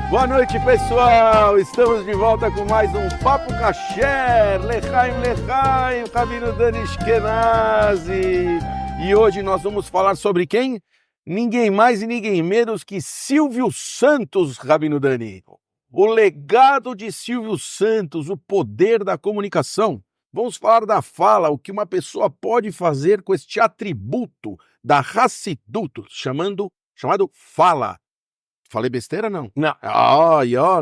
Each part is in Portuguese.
Boa noite, pessoal! Estamos de volta com mais um Papo Kasher, Lechaim, Rabino Dani Ashkenazi. E hoje nós vamos falar sobre quem? Ninguém mais e ninguém menos que Silvio Santos, Rabino Dani. O legado de Silvio Santos, o poder da comunicação. Vamos falar da fala, o que uma pessoa pode fazer com este atributo da Hassidut, chamado fala. Falei besteira, não? Não.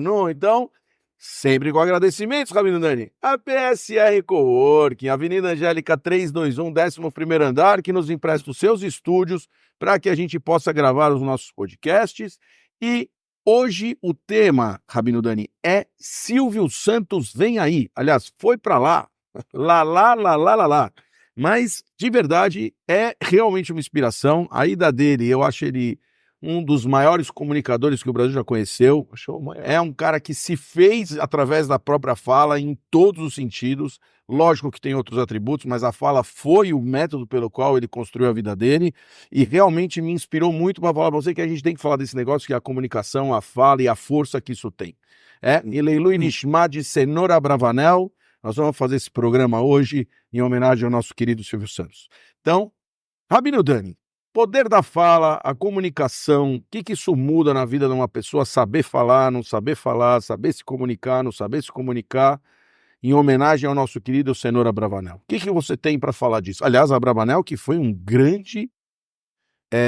Não. Então, sempre com agradecimentos, Rabino Dani. A PSR Coworking, Avenida Angélica 321, 11º andar, que nos empresta os seus estúdios para que a gente possa gravar os nossos podcasts. E hoje o tema, Rabino Dani, é Silvio Santos vem aí. Aliás, foi para lá. Lá. Mas, de verdade, é realmente uma inspiração. A ida dele, eu acho ele um dos maiores comunicadores que o Brasil já conheceu. É um cara que se fez através da própria fala em todos os sentidos. Lógico que tem outros atributos, mas a fala foi o método pelo qual ele construiu a vida dele e realmente me inspirou muito para falar para você que a gente tem que falar desse negócio que é a comunicação, a fala e a força que isso tem. Ileilu Nishma de Senora Bravanel. Nós vamos fazer esse programa hoje em homenagem ao nosso querido Silvio Santos. Então, Rabino Dani, poder da fala, a comunicação, o que isso muda na vida de uma pessoa? Saber falar, não saber falar, saber se comunicar, não saber se comunicar, em homenagem ao nosso querido Senhor Abravanel. O que você tem para falar disso? Aliás, Abravanel, que foi um grande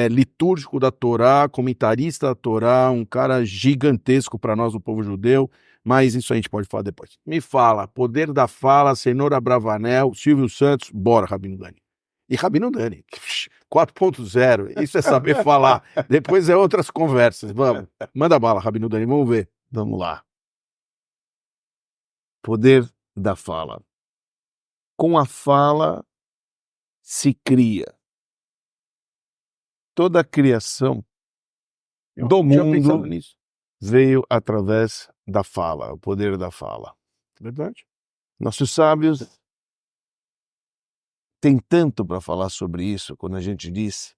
litúrgico da Torá, comentarista da Torá, um cara gigantesco para nós, o povo judeu, mas isso a gente pode falar depois. Me fala, poder da fala, Senhor Abravanel, Silvio Santos, bora, Rabino Dani. E Rabino Dani, 4.0, isso é saber falar. Depois é outras conversas. Vamos, manda bala, Rabino Dani, vamos ver. Vamos lá. Poder da fala. Com a fala se cria. Toda a criação do mundo veio através da fala, o poder da fala. Verdade. Nossos sábios tem tanto para falar sobre isso, quando a gente diz,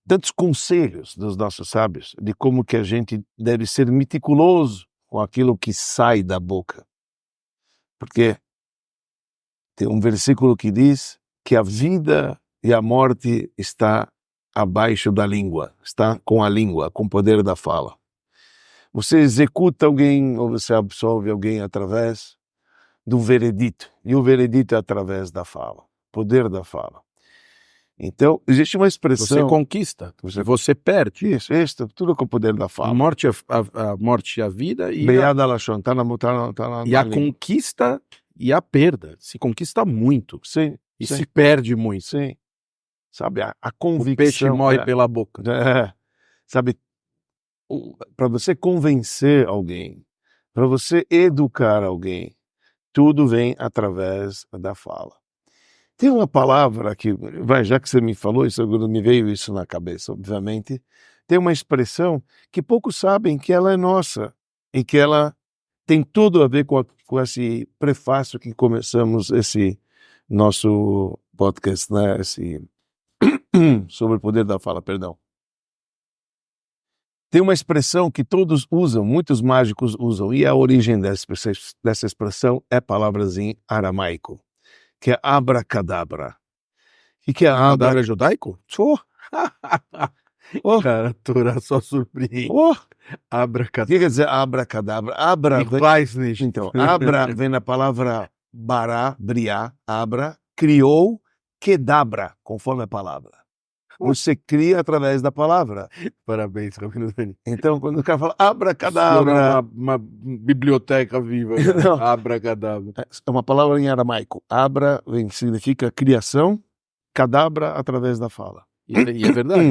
tantos conselhos dos nossos sábios, de como que a gente deve ser meticuloso com aquilo que sai da boca. Porque tem um versículo que diz que a vida e a morte está abaixo da língua, está com a língua, com o poder da fala. Você executa alguém ou você absolve alguém através do veredito, e o veredito é através da fala. Poder da fala. Então, existe uma expressão... Você conquista, você perde. Isso, tudo com o poder da fala. A morte e a vida e a conquista e a perda. Se conquista muito. Sim. Se perde muito. Sim. Sabe, a convicção... O peixe morre pela boca. Sabe, para você convencer alguém, para você educar alguém, tudo vem através da fala. Tem uma palavra que, já que você me falou, isso me veio isso na cabeça, obviamente. Tem uma expressão que poucos sabem que ela é nossa e que ela tem tudo a ver com esse prefácio que começamos esse nosso podcast, né? Sobre o poder da fala, perdão. Tem uma expressão que todos usam, muitos mágicos usam, e a origem dessa expressão é palavras em aramaico, que é abracadabra. O que é abracadabra? É judaico? Cara, a Torá só surpreende. Abracadabra. O que quer dizer abracadabra? Então, abra vem da palavra bará, briá, abra, criou, quedabra, conforme a palavra. Você cria através da palavra. Parabéns, Rabino Dani. Então, quando o cara fala abracadabra... uma biblioteca viva. Abracadabra. É uma palavra em aramaico. Abra significa criação, cadabra através da fala. E é verdade.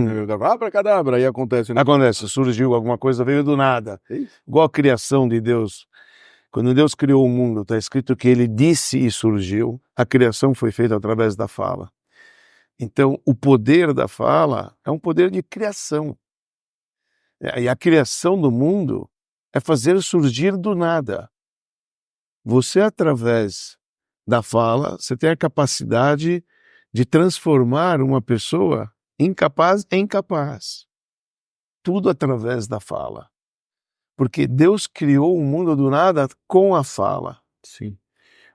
Abracadabra, aí acontece. Né? Acontece, surgiu alguma coisa, veio do nada. Igual a criação de Deus. Quando Deus criou o mundo, está escrito que ele disse e surgiu. A criação foi feita através da fala. Então, o poder da fala é um poder de criação. E a criação do mundo é fazer surgir do nada. Você, através da fala, você tem a capacidade de transformar uma pessoa incapaz em capaz. Tudo através da fala. Porque Deus criou o mundo do nada com a fala. Sim.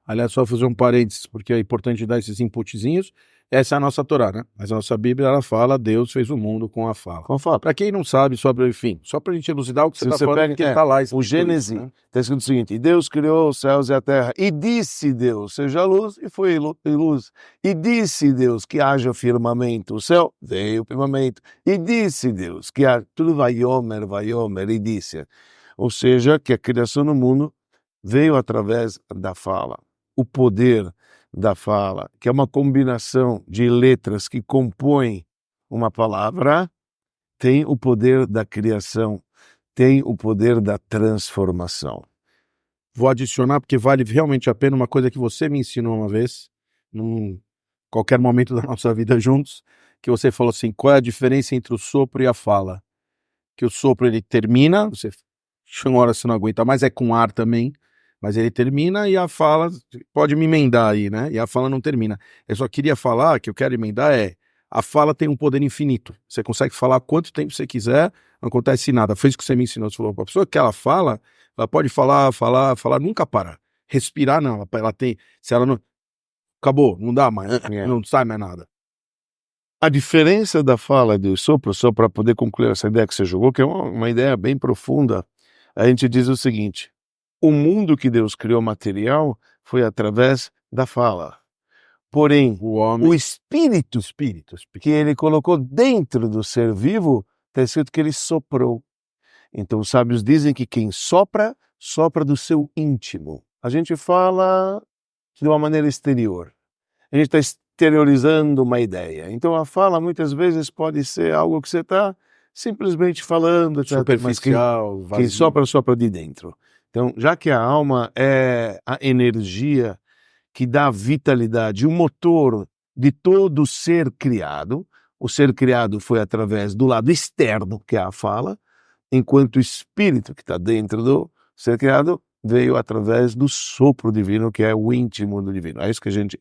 Aliás, só fazer um parênteses, porque é importante dar esses inputzinhos. Essa é a nossa Torá, né? Mas a nossa Bíblia, ela fala, Deus fez o mundo com a fala. Com a fala. Para quem não sabe sobre, enfim, só para a gente elucidar o que Se você está você falando, pega, porque está lá o escrito Gênesis, isso, né? está escrito o seguinte: e Deus criou os céus e a terra, e disse Deus, seja luz, e foi luz. E disse Deus que haja firmamento, o céu, veio o firmamento. E disse Deus que haja, tudo vaiomer, e disse. Ou seja, que a criação do mundo veio através da fala. O poder da fala, que é uma combinação de letras que compõem uma palavra, tem o poder da criação, tem o poder da transformação. Vou adicionar, porque vale realmente a pena uma coisa que você me ensinou uma vez, num qualquer momento da nossa vida juntos, que você falou assim, qual é a diferença entre o sopro e a fala? Que o sopro, ele termina, você chama hora você não aguenta mais, é com ar também, mas ele termina e a fala, pode me emendar aí, né? E a fala não termina. Eu só queria falar, que eu quero emendar a fala tem um poder infinito. Você consegue falar quanto tempo você quiser, não acontece nada. Foi isso que você me ensinou. Você falou, a pessoa que ela fala, ela pode falar, nunca para. Respirar, não. Ela tem, se ela não, acabou, não dá mais, não sai mais nada. A diferença da fala e do sopro, só para poder concluir essa ideia que você jogou, que é uma ideia bem profunda, a gente diz o seguinte: o mundo que Deus criou material foi através da fala. Porém, O homem, o espírito que ele colocou dentro do ser vivo, está escrito que ele soprou. Então os sábios dizem que quem sopra, sopra do seu íntimo. A gente fala de uma maneira exterior. A gente está exteriorizando uma ideia. Então a fala muitas vezes pode ser algo que você está simplesmente falando, etc. superficial, Mas vazio. quem sopra, sopra de dentro. Então, já que a alma é a energia que dá vitalidade, o motor de todo ser criado, o ser criado foi através do lado externo, que é a fala, enquanto o espírito que está dentro do ser criado veio através do sopro divino, que é o íntimo do divino. É isso que a gente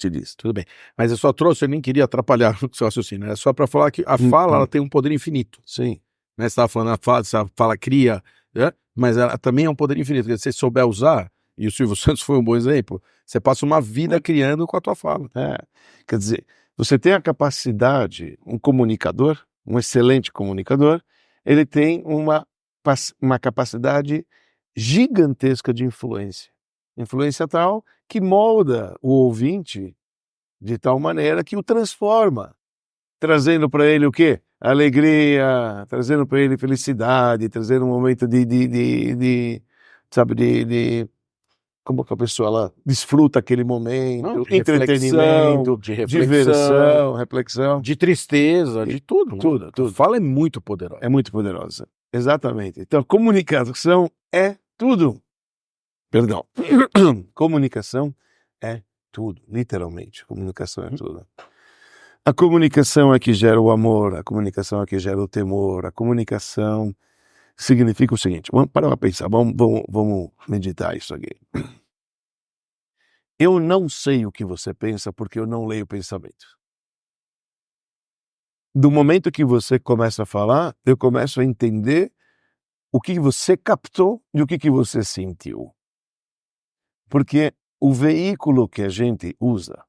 diz. Tudo bem. Mas eu só trouxe, eu nem queria atrapalhar o seu raciocínio, é só para falar que a fala ela tem um poder infinito. Sim. Né? Você estava falando, a fala cria, né? Mas ela também é um poder infinito. Se você souber usar, e o Silvio Santos foi um bom exemplo, você passa uma vida criando com a tua fala. Quer dizer, você tem a capacidade, um comunicador, um excelente comunicador, ele tem uma capacidade gigantesca de influência. Influência tal que molda o ouvinte de tal maneira que o transforma, trazendo para ele o quê? Alegria, trazendo para ele felicidade, trazendo um momento sabe, como que a pessoa ela desfruta aquele momento, De entretenimento, de reflexão, diversão, reflexão. de tristeza, de tudo. Né? Tudo. A fala é muito poderosa. É muito poderosa. Exatamente. Então, comunicação é tudo. Perdão. Comunicação é tudo, literalmente. Comunicação é tudo. A comunicação é que gera o amor, a comunicação é que gera o temor, a comunicação significa o seguinte, vamos parar para pensar, vamos meditar isso aqui. Eu não sei o que você pensa porque eu não leio pensamento. Do momento que você começa a falar, eu começo a entender o que você captou e o que você sentiu. Porque o veículo que a gente usa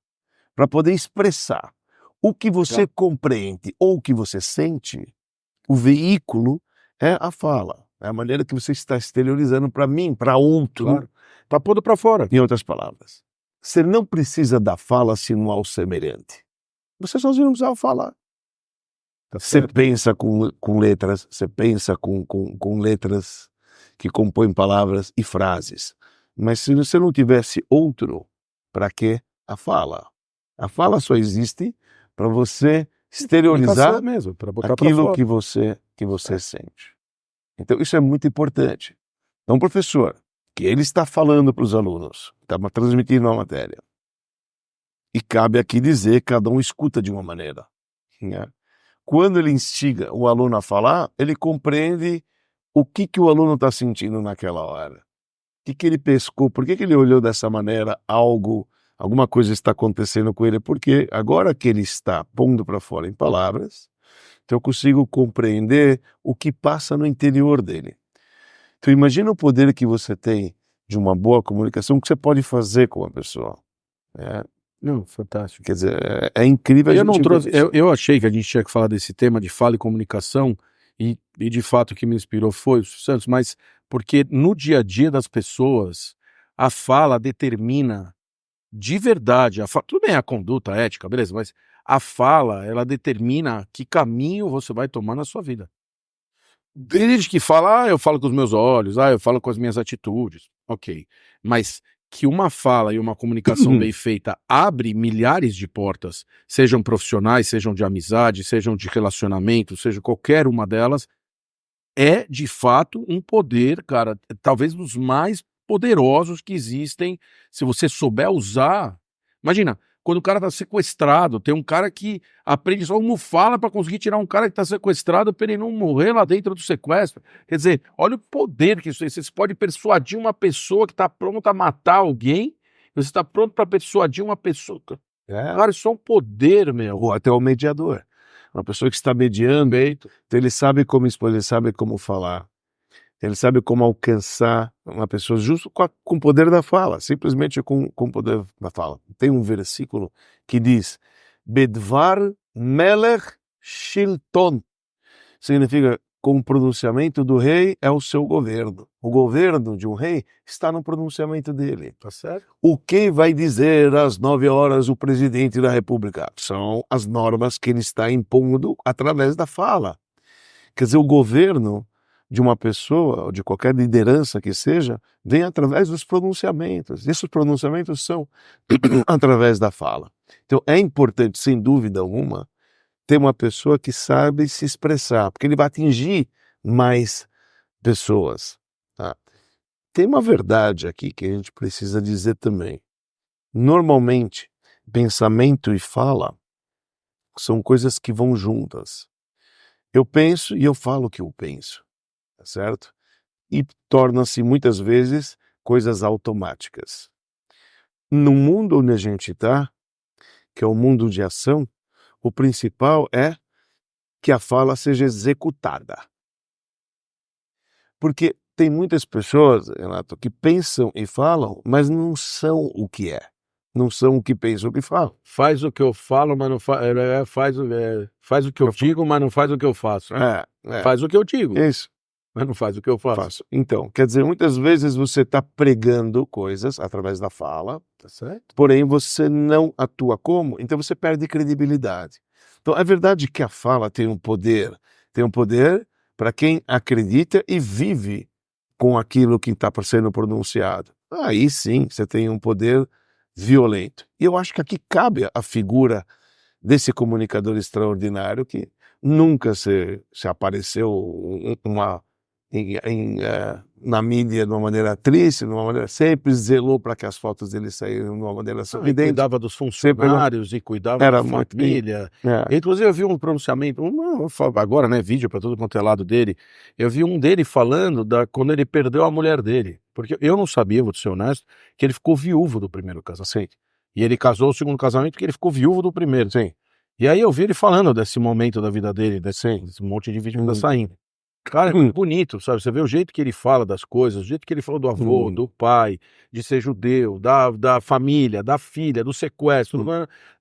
para poder expressar o que você compreende ou o que você sente, o veículo é a fala. É a maneira que você está exteriorizando para mim, para outro. Está pondo para fora. Em outras palavras, você não precisa da fala sino ao semelhante. Você sozinho não precisa falar. Você pensa com letras, você pensa com letras que compõem palavras e frases. Mas se você não tivesse outro, para que a fala? A fala só existe para você exteriorizar mesmo, para botar aquilo que você sente. Então isso é muito importante. Então, professor, que ele está falando para os alunos, está transmitindo uma matéria. E cabe aqui dizer que cada um escuta de uma maneira. Né? Quando ele instiga o aluno a falar, ele compreende o que o aluno está sentindo naquela hora. O que ele pescou, por que ele olhou dessa maneira, alguma coisa está acontecendo com ele, porque agora que ele está pondo para fora em palavras, então eu consigo compreender o que passa no interior dele. Então imagina o poder que você tem de uma boa comunicação, que você pode fazer com a pessoa. Não, fantástico. Quer dizer, é incrível a Eu gente não ver trouxe, isso. eu achei que a gente tinha que falar desse tema de fala e comunicação, e de fato o que me inspirou foi o Silvio Santos, mas porque no dia a dia das pessoas, a fala determina de verdade, tudo bem a conduta, a ética, beleza, mas a fala, ela determina que caminho você vai tomar na sua vida. Desde que fala, eu falo com os meus olhos, eu falo com as minhas atitudes, ok. Mas que uma fala e uma comunicação bem feita abre milhares de portas, sejam profissionais, sejam de amizade, sejam de relacionamento, seja qualquer uma delas, é de fato um poder, cara, talvez dos mais poderosos que existem, se você souber usar. Imagina, quando o cara tá sequestrado, tem um cara que aprende só como fala para conseguir tirar um cara que tá sequestrado para ele não morrer lá dentro do sequestro. Quer dizer, olha o poder que isso tem. Você pode persuadir uma pessoa que tá pronta a matar alguém, você tá pronto para persuadir uma pessoa. Cara, isso é um poder, meu. Ou até o mediador. Uma pessoa que está mediando, então ele sabe como expor, ele sabe como falar. Ele sabe como alcançar uma pessoa justo com o poder da fala, simplesmente com o poder da fala. Tem um versículo que diz, Bedvar melech shilton, significa, com o pronunciamento do rei é o seu governo. O governo de um rei está no pronunciamento dele. Tá certo? O que vai dizer às 9 horas o presidente da República? São as normas que ele está impondo através da fala. Quer dizer, o governo de uma pessoa, ou de qualquer liderança que seja, vem através dos pronunciamentos. Esses pronunciamentos são através da fala. Então, é importante, sem dúvida alguma, ter uma pessoa que sabe se expressar, porque ele vai atingir mais pessoas. Tá? Tem uma verdade aqui que a gente precisa dizer também. Normalmente, pensamento e fala são coisas que vão juntas. Eu penso e eu falo o que eu penso, tá certo? E torna-se muitas vezes coisas automáticas. No mundo onde a gente está, que é o mundo de ação, o principal é que a fala seja executada. Porque tem muitas pessoas, Renato, que pensam e falam, mas não são o que é. Não são o que pensam, o que falam. Faz o que eu falo, mas não faz o que eu digo, mas não faz o que eu faço. Faz o que eu digo, Isso. mas não faz o que eu faço. Então, quer dizer, muitas vezes você está pregando coisas através da fala, Tá certo? porém você não atua como, então você perde credibilidade. Então, é verdade que a fala tem um poder para quem acredita e vive com aquilo que está sendo pronunciado. Aí sim, você tem um poder violento. E eu acho que aqui cabe a figura desse comunicador extraordinário que nunca se apareceu na mídia de uma maneira triste, de uma maneira, sempre zelou para que as fotos dele saíram de uma maneira E sorridente. cuidava dos funcionários e cuidava Era da muito família. Inclusive eu vi um pronunciamento, agora, né, vídeo para todo quanto é lado dele, eu vi um dele falando quando ele perdeu a mulher dele, porque eu não sabia, vou te ser honesto, que ele ficou viúvo do primeiro casamento. E ele casou o segundo casamento porque ele ficou viúvo do primeiro. Sim. E aí eu vi ele falando desse momento da vida dele, desse monte de vídeo que tá saindo. Cara, é muito bonito, sabe? Você vê o jeito que ele fala das coisas, o jeito que ele falou do avô, do pai, de ser judeu, da família, da filha, do sequestro,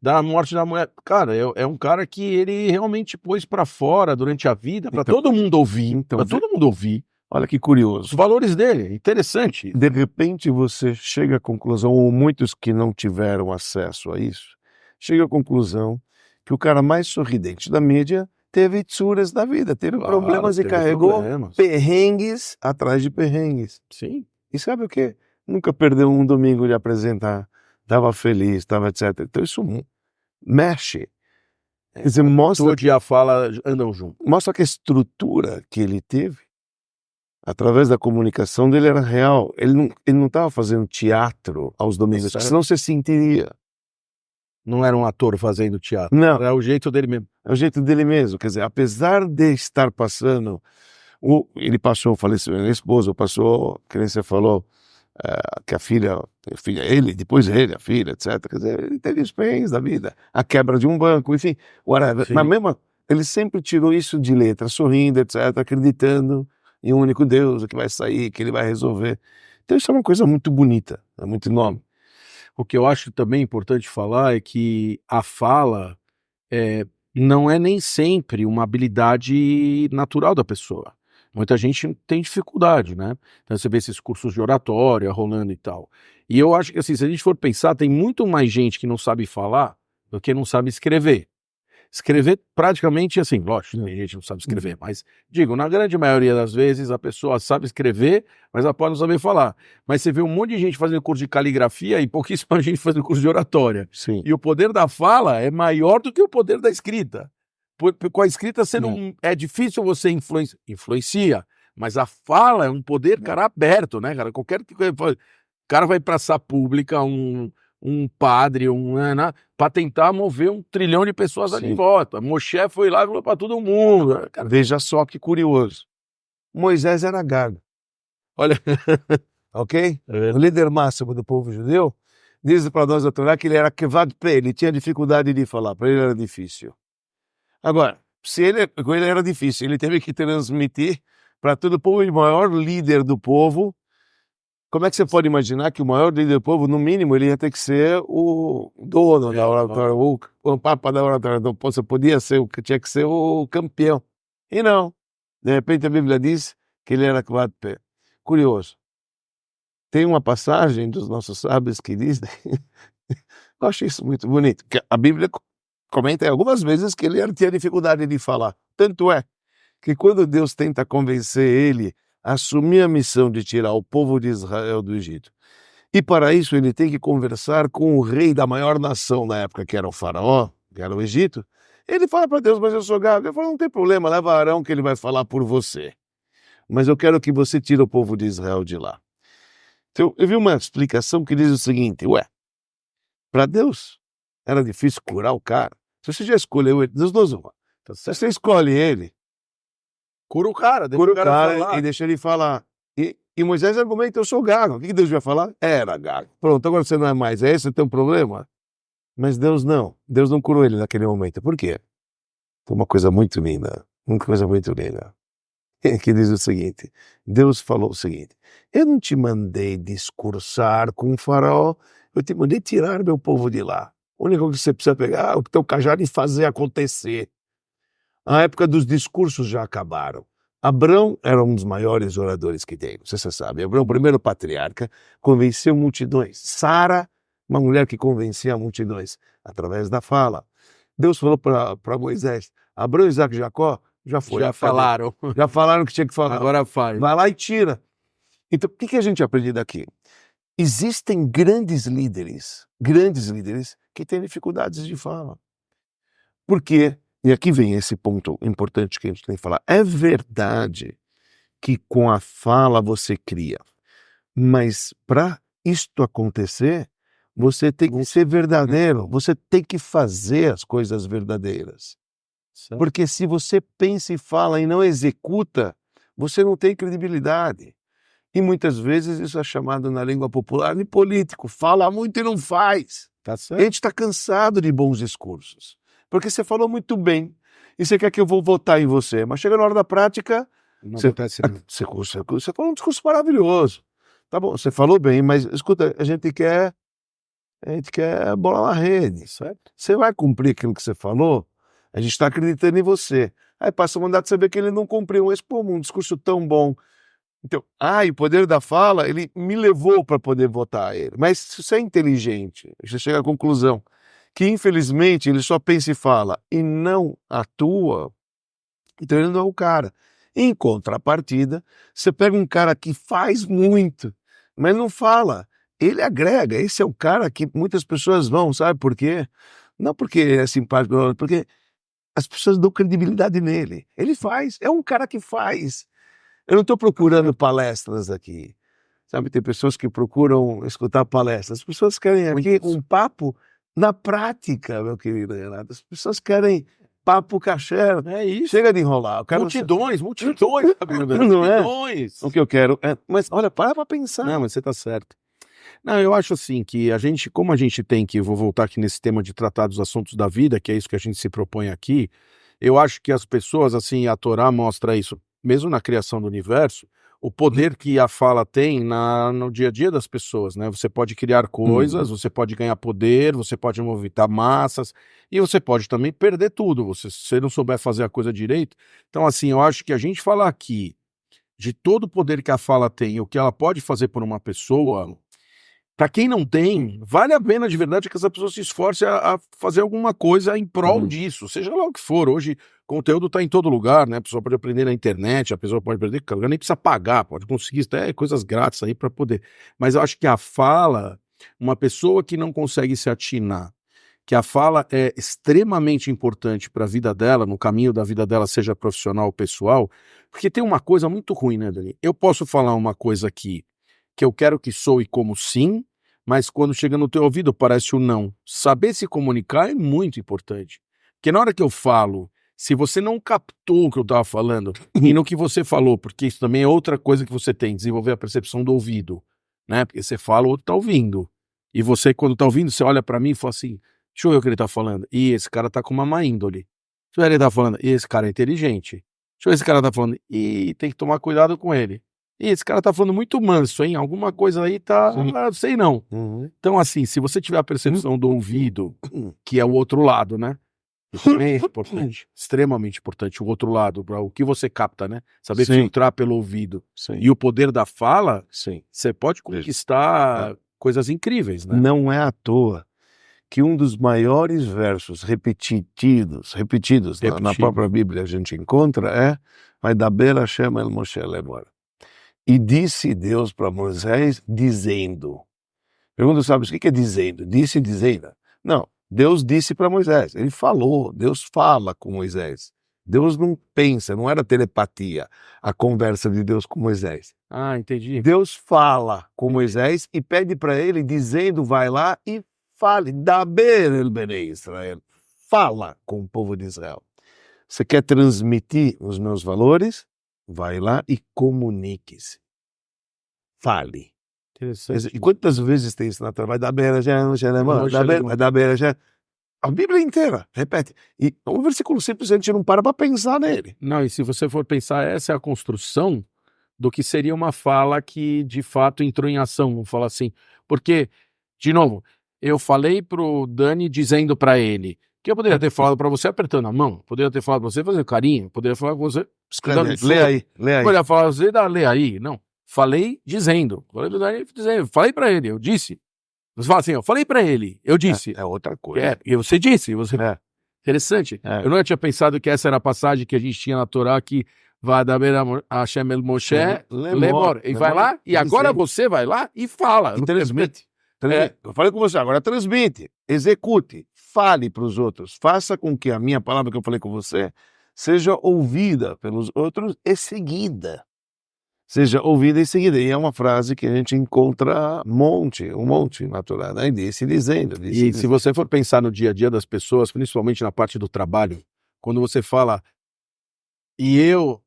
da morte da mulher. Cara, é um cara que ele realmente pôs pra fora durante a vida, pra todo mundo ouvir, pra todo mundo ouvir. Olha que curioso. Os valores dele, interessante. De repente você chega à conclusão, ou muitos que não tiveram acesso a isso, chega à conclusão que o cara mais sorridente da mídia teve tsuras da vida, teve problemas e carregou perrengues atrás de perrengues. Sim. E sabe o quê? Nunca perdeu um domingo de apresentar, estava feliz, estava etc. Então isso mexe. Quer dizer, mostra e a fala andam juntos. Mostra que a estrutura que ele teve, através da comunicação dele, era real. Ele não estava fazendo teatro aos domingos, senão você sentiria. Não era um ator fazendo teatro. Não. Era o jeito dele mesmo. É o jeito dele mesmo. Quer dizer, apesar de estar passando, ele passou o falecimento da esposa, passou, que nem você falou, que a filha, ele, depois ele, a filha, etc. Quer dizer, ele teve os perrengues da vida, a quebra de um banco, enfim, whatever. Mas mesmo, ele sempre tirou isso de letra, sorrindo, etc., acreditando em um único Deus, o que vai sair, que ele vai resolver. Então isso é uma coisa muito bonita, é muito enorme. O que eu acho também importante falar é que a fala não é nem sempre uma habilidade natural da pessoa. Muita gente tem dificuldade, né? Então você vê esses cursos de oratória rolando e tal. E eu acho que assim, se a gente for pensar, tem muito mais gente que não sabe falar do que não sabe escrever. Escrever praticamente assim, lógico, tem gente que não sabe escrever, mas digo, na grande maioria das vezes a pessoa sabe escrever, mas ela pode não saber falar. Mas você vê um monte de gente fazendo curso de caligrafia e pouquíssima gente fazendo curso de oratória. Sim. E o poder da fala é maior do que o poder da escrita. Com a escrita você não, é difícil você influencia, mas a fala é um poder, cara, aberto, né, cara? O cara vai praça pública, um padre, para tentar mover 1 trilhão de pessoas ali em volta. Moshe foi lá e falou para todo mundo. Cara, veja só que curioso. Moisés era gago. Olha, ok? O líder máximo do povo judeu diz para nós a Torá que ele era kevad pé, ele tinha dificuldade de falar, para ele era difícil. Agora, com ele era difícil, ele teve que transmitir para todo o povo, e o maior líder do povo. Como é que você pode imaginar que o maior líder do povo, no mínimo, ele ia ter que ser o dono da oratória, o papa da oratória. Então, você podia ser tinha que ser o campeão. E não. De repente a Bíblia diz que ele era kevad pé. Curioso. Tem uma passagem dos nossos sábios que diz, eu acho isso muito bonito, que a Bíblia comenta algumas vezes que ele tinha dificuldade de falar. Tanto é que quando Deus tenta convencer ele a assumir a missão de tirar o povo de Israel do Egito, e para isso ele tem que conversar com o rei da maior nação na época, que era o faraó, que era o Egito, ele fala para Deus, mas eu sou gago. Ele fala, não tem problema, leva Arão que ele vai falar por você. Mas eu quero que você tire o povo de Israel de lá. Então, eu vi uma explicação que diz o seguinte, para Deus era difícil curar o cara. Se você já escolheu ele, Deus não usa. Se você escolhe ele, cura o cara, cura o cara e deixa ele falar. E Moisés argumenta, eu sou gago. O que Deus vai falar? Era gago. Pronto, agora você não é mais. É esse o teu problema? Mas Deus não. Deus não curou ele naquele momento. Por quê? Foi uma coisa muito linda. Uma coisa muito linda. Que diz o seguinte, Deus falou o seguinte, eu não te mandei discursar com o faraó, eu te mandei tirar meu povo de lá. A única coisa que você precisa pegar é o teu cajado e fazer acontecer. A época dos discursos já acabaram. Abrão era um dos maiores oradores que tem, não sei se você sabe. Abrão, o primeiro patriarca, convenceu multidões. Sara, uma mulher que convencia multidões através da fala. Deus falou para Moisés, Abrão, Isaac e Jacó, já foi. Já falaram. Já falaram que tinha que falar. Agora faz. Vai lá e tira. Então, o que a gente aprende daqui? Existem grandes líderes que têm dificuldades de fala. Por quê? E aqui vem esse ponto importante que a gente tem que falar. É verdade que com a fala você cria, mas para isto acontecer, você tem que ser verdadeiro, você tem que fazer as coisas verdadeiras. Certo. Porque se você pensa e fala e não executa, você não tem credibilidade. E muitas vezes isso é chamado na língua popular de político. Fala muito e não faz. Tá certo. A gente está cansado de bons discursos. Porque você falou muito bem e você quer que eu vou votar em você. Mas chega na hora da prática, você falou um discurso maravilhoso. Tá bom, você falou bem, mas escuta, a gente quer bola na rede. Certo? Você vai cumprir aquilo que você falou? A gente está acreditando em você. Aí passa o mandato, você vê que ele não cumpriu. Mas, pô, um discurso tão bom. Então, e o poder da fala, ele me levou para poder votar ele. Mas se você é inteligente, você chega à conclusão que, infelizmente, ele só pensa e fala e não atua, então ele não é o cara. Em contrapartida, você pega um cara que faz muito, mas não fala. Ele agrega. Esse é o cara que muitas pessoas vão, sabe por quê? Não porque é simpático, não, porque as pessoas dão credibilidade nele. Ele faz, é um cara que faz. Eu não estou procurando palestras aqui. Sabe, tem pessoas que procuram escutar palestras. As pessoas querem aqui um papo na prática, meu querido Renato. As pessoas querem papo caché. É isso. Chega de enrolar. Multidões, não é? Multidões. O que eu quero é... Mas olha, para pensar. Não, mas você está certo. Não, eu acho assim que como a gente tem que, eu vou voltar aqui nesse tema de tratar dos assuntos da vida, que é isso que a gente se propõe aqui, eu acho que as pessoas, assim, a Torá mostra isso. mesmo na criação do universo, o poder que a fala tem no dia a dia das pessoas, né? Você pode criar coisas, você pode ganhar poder, você pode movimentar massas, e você pode também perder tudo, se você não souber fazer a coisa direito. Então, assim, eu acho que a gente falar aqui de todo o poder que a fala tem, o que ela pode fazer por uma pessoa, para quem não tem, vale a pena de verdade que essa pessoa se esforce a fazer alguma coisa em prol disso, seja lá o que for. Hoje, conteúdo está em todo lugar, né? A pessoa pode aprender na internet, a pessoa pode aprender, nem precisa pagar, pode conseguir até coisas grátis aí para poder. Mas eu acho que a fala, uma pessoa que não consegue se atinar, que a fala é extremamente importante para a vida dela, no caminho da vida dela, seja profissional ou pessoal, porque tem uma coisa muito ruim, né, Dani? Eu posso falar uma coisa aqui que eu quero que soe como sim, mas quando chega no teu ouvido parece o não. Saber se comunicar é muito importante. Porque na hora que eu falo, se você não captou o que eu estava falando, e no que você falou, porque isso também é outra coisa que você tem, desenvolver a percepção do ouvido, né? Porque você fala, o outro está ouvindo. E você, quando está ouvindo, você olha para mim e fala assim, deixa eu ver o que ele está falando. E esse cara está com uma má índole. Deixa eu ver o que ele está falando. E esse cara é inteligente. Deixa eu ver esse cara está falando. E tem que tomar cuidado com ele. E esse cara tá falando muito manso, hein? Alguma coisa aí tá... sei não. Então, assim, se você tiver a percepção do ouvido, que é o outro lado, né? Isso é importante, extremamente importante, o outro lado, para o que você capta, né? Saber filtrar pelo ouvido. E o poder da fala, você pode conquistar coisas incríveis, né? Não é à toa que um dos maiores versos repetidos na própria Bíblia a gente encontra é Vaidaber Hashem el Moshe lemor. E disse Deus para Moisés, dizendo. Pergunta, sabe, o que é dizendo? Disse dizendo. Não, Deus disse para Moisés. Ele falou, Deus fala com Moisés. Deus não pensa, não era telepatia a conversa de Deus com Moisés. Ah, entendi. Deus fala com Moisés e pede para ele, dizendo, vai lá e fale. Daber el Bnei Israel. Fala com o povo de Israel. Você quer transmitir os meus valores? Vai lá e comunique-se. Fale. Interessante. E quantas vezes tem isso na Torá? Vai dar beira, vai dar beira, já. A Bíblia inteira, repete. E um versículo simples, a gente não para pensar nele. Não, e se você for pensar, essa é a construção do que seria uma fala que, de fato, entrou em ação, vamos falar assim. Porque, de novo, eu falei pro Dani dizendo para ele que eu poderia ter falado para você apertando a mão, poderia ter falado para você fazendo carinho, poderia falar com você... Lê aí. Poderia falar para você, lê aí. Não, falei dizendo. Falei pro Dani dizendo, falei para ele, eu disse. Você fala assim, eu falei para ele, eu disse. É outra coisa. E você disse, você... Interessante. Eu não tinha pensado que essa era a passagem que a gente tinha na Torá que vai dar Hashem el Moshe lemor. E vai lá, e agora você vai lá e fala. E transmite. Eu falei com você, agora transmite, execute, fale para os outros, faça com que a minha palavra que eu falei com você seja ouvida pelos outros e seguida. Seja ouvida e seguida. E é uma frase que a gente encontra um monte natural, né? Dizendo. Se você for pensar no dia a dia das pessoas, principalmente na parte do trabalho, quando você fala, e eu,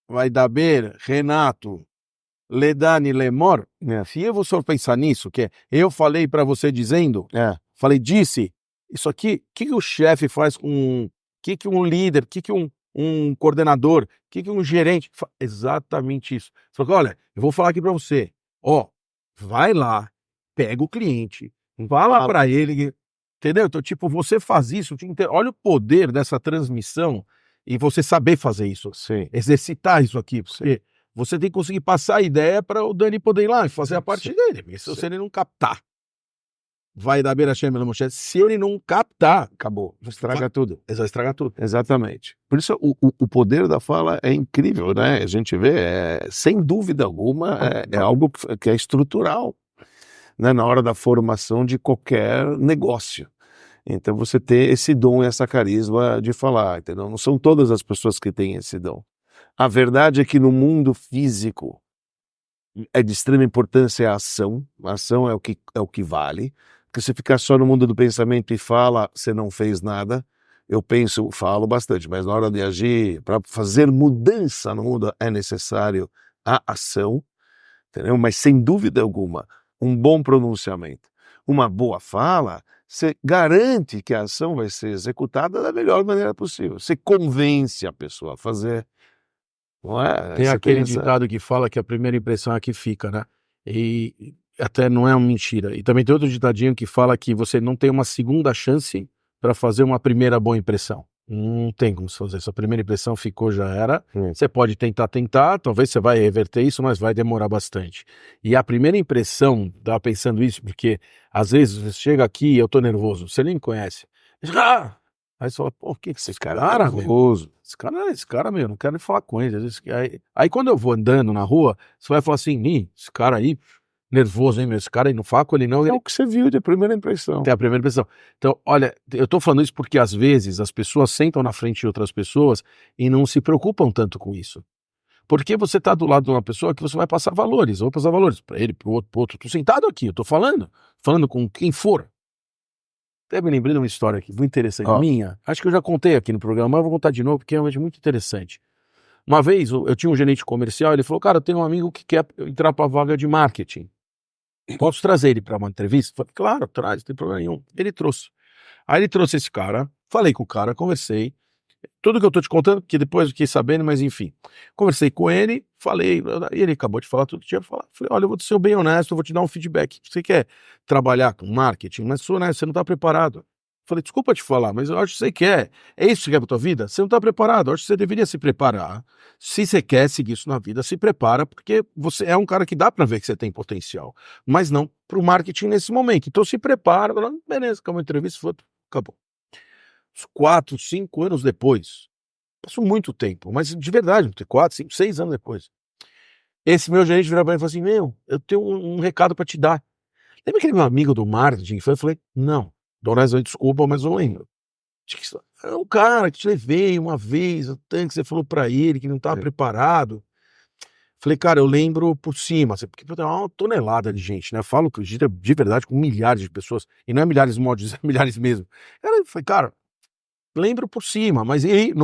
vai dar ber, Renato, Ledani Lemor, se eu for pensar nisso, que é, eu falei para você dizendo, falei, disse, isso aqui, o que o chefe faz com, o que um líder, o que um coordenador, o que um gerente, exatamente isso. Você fala, olha, eu vou falar aqui para você, vai lá, pega o cliente, fala para ele, entendeu? Então, tipo, você faz isso, olha o poder dessa transmissão e você saber fazer isso, exercitar isso aqui, porque você tem que conseguir passar a ideia para o Dani poder ir lá e fazer a parte dele. Porque se ele não captar, vai dar beira Hashem el Moshe. Se ele não captar, acabou. Estraga tudo. Estraga tudo. Exatamente. Por isso o poder da fala é incrível, né? A gente vê, sem dúvida alguma, é algo que é estrutural, né? Na hora da formação de qualquer negócio. Então você ter esse dom e essa carisma de falar, entendeu? Não são todas as pessoas que têm esse dom. A verdade é que no mundo físico é de extrema importância a ação. A ação é o que vale. Porque se ficar só no mundo do pensamento e fala, você não fez nada. Eu falo bastante, mas na hora de agir, para fazer mudança no mundo é necessário a ação, entendeu? Mas sem dúvida alguma, um bom pronunciamento, uma boa fala, você garante que a ação vai ser executada da melhor maneira possível. Você convence a pessoa a fazer. Não é? Tem Você aquele essa... ditado que fala que a primeira impressão é a que fica, né? E até não é uma mentira. E também tem outro ditadinho que fala que você não tem uma segunda chance para fazer uma primeira boa impressão. Não tem como se fazer. Se a primeira impressão ficou, já era. Você pode tentar, talvez você vai reverter isso, mas vai demorar bastante. E a primeira impressão, tava pensando isso, porque às vezes você chega aqui e eu tô nervoso, você nem me conhece. Ah! Aí você fala, pô, o que esse cara, meu? nervoso. Esse cara, meu, não quero nem falar com ele. Aí quando eu vou andando na rua, você vai falar assim, esse cara aí, nervoso, hein, meu? Esse cara aí, não fala com ele não. É Ele o que você viu de primeira impressão. tem a primeira impressão. Então, olha, eu tô falando isso porque às vezes as pessoas sentam na frente de outras pessoas e não se preocupam tanto com isso. Porque você tá do lado de uma pessoa que você vai passar valores. Eu vou passar valores para ele, pro outro, pro outro. Tô sentado aqui, eu tô falando com quem for. Até me lembrei de uma história aqui, muito interessante, minha. Acho que eu já contei aqui no programa, mas eu vou contar de novo porque é realmente muito interessante. Uma vez eu tinha um gerente comercial, ele falou, cara, eu tenho um amigo que quer entrar para a vaga de marketing. Posso trazer ele para uma entrevista? Falei, claro, traz, não tem problema nenhum. Ele trouxe. Aí ele trouxe esse cara, falei com o cara, conversei. Tudo que eu tô te contando, que depois eu fiquei sabendo, mas enfim. Conversei com ele, falei, e ele acabou de falar tudo que tinha pra falar. Falei, olha, eu vou ser bem honesto, eu vou te dar um feedback. Você quer trabalhar com marketing, mas sou honesto, você não tá preparado. Falei, desculpa te falar, mas eu acho que você quer. É isso que você quer pra tua vida? Você não tá preparado. Eu acho que você deveria se preparar. Se você quer seguir isso na vida, se prepara, porque você é um cara que dá pra ver que você tem potencial. Mas não pro marketing nesse momento. Então se prepara. Beleza, acabou a entrevista, acabou. Uns 4, 5 anos depois, passou muito tempo, mas de verdade, 4, 5, 6 anos depois, esse meu gerente virou pra mim e falou assim, meu, eu tenho um recado pra te dar. Lembra aquele meu amigo do marketing? Eu falei, não, Dona Zé, desculpa, mas eu lembro. É um cara que te levei uma vez, o tanque, você falou pra ele que não estava preparado. Falei, cara, eu lembro por cima, porque é uma tonelada de gente, né? Eu falo de verdade com milhares de pessoas, e não é milhares de modos, é milhares mesmo. Eu falei, cara, lembro por cima, mas ele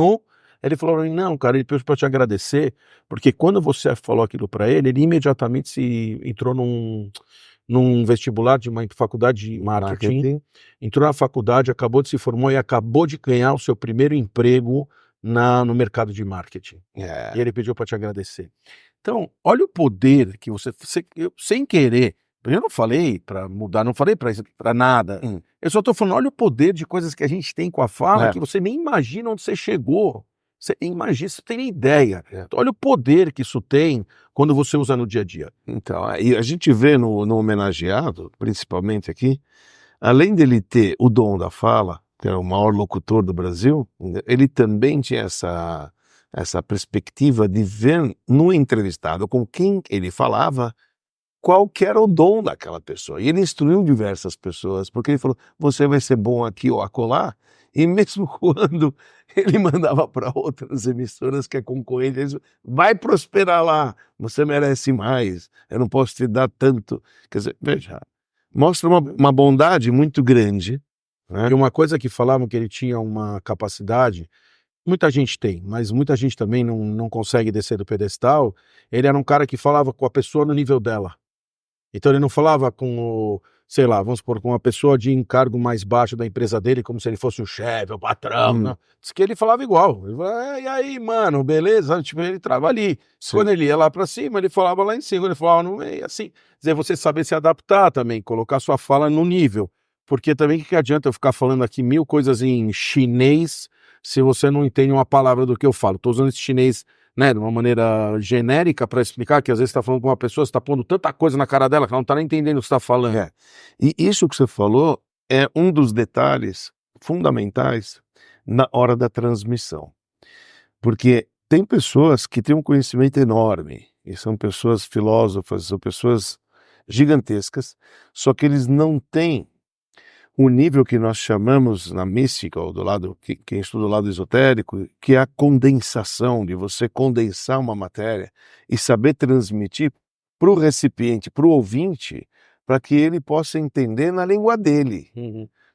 falou pra mim, não, cara, ele pediu pra te agradecer, porque quando você falou aquilo pra ele, ele imediatamente se entrou num vestibular de uma faculdade de marketing, entrou na faculdade, acabou de se formar e acabou de ganhar o seu primeiro emprego no mercado de marketing. E ele pediu pra te agradecer. Então, olha o poder que eu, sem querer, eu não falei pra mudar, não falei pra nada. Eu só tô falando, olha o poder de coisas que a gente tem com a fala, que você nem imagina onde você chegou. Você nem imagina, você tem nem ideia. Então, olha o poder que isso tem quando você usa no dia a dia. Então, e a gente vê no homenageado, principalmente aqui, além dele ter o dom da fala, que era o maior locutor do Brasil, ele também tinha essa perspectiva de ver no entrevistado com quem ele falava qual que era o dom daquela pessoa. E ele instruiu diversas pessoas, porque ele falou, você vai ser bom aqui ou acolá, e mesmo quando ele mandava para outras emissoras que é concorrente, ele disse, vai prosperar lá, você merece mais, eu não posso te dar tanto. Quer dizer, veja, mostra uma bondade muito grande. E uma coisa que falavam que ele tinha uma capacidade, muita gente tem, mas muita gente também não consegue descer do pedestal, ele era um cara que falava com a pessoa no nível dela. Então ele não falava sei lá, vamos supor, com uma pessoa de encargo mais baixo da empresa dele, como se ele fosse o chefe, o patrão, não. Diz que ele falava igual. Ele falava, e aí, mano, beleza? Tipo, ele trava ali. Sim. Quando ele ia lá pra cima, ele falava lá em cima, quando ele falava no meio, assim. Quer dizer, você saber se adaptar também, colocar sua fala no nível. Porque também que adianta eu ficar falando aqui 1000 coisas em chinês se você não entende uma palavra do que eu falo. Tô usando esse chinês, né, de uma maneira genérica para explicar que às vezes você está falando com uma pessoa, você está pondo tanta coisa na cara dela que ela não está nem entendendo o que você está falando. E isso que você falou é um dos detalhes fundamentais na hora da transmissão. Porque tem pessoas que têm um conhecimento enorme, e são pessoas filósofas, são pessoas gigantescas, só que eles não têm o nível que nós chamamos na mística, ou do lado, quem estuda o lado esotérico, que é a condensação, de você condensar uma matéria e saber transmitir para o recipiente, para o ouvinte, para que ele possa entender na língua dele.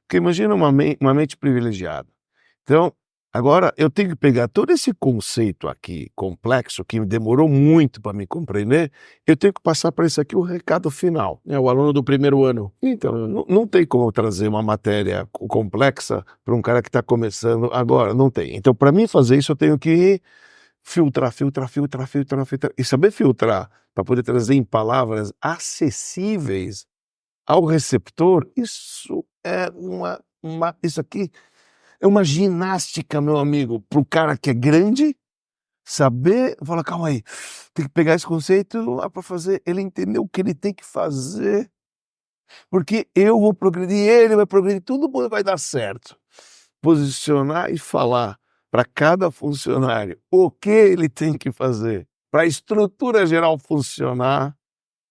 Porque imagina uma mente privilegiada. Então, agora eu tenho que pegar todo esse conceito aqui, complexo, que demorou muito para me compreender, eu tenho que passar para isso aqui o recado final. É o aluno do primeiro ano. Então, não tem como trazer uma matéria complexa para um cara que está começando agora, não tem. Então, para mim fazer isso, eu tenho que filtrar. E saber filtrar para poder trazer em palavras acessíveis ao receptor, isso é isso aqui é uma ginástica, meu amigo, para o cara que é grande, saber, falar, calma aí, tem que pegar esse conceito para fazer ele entender o que ele tem que fazer, porque eu vou progredir, ele vai progredir, tudo vai dar certo. Posicionar e falar para cada funcionário o que ele tem que fazer para a estrutura geral funcionar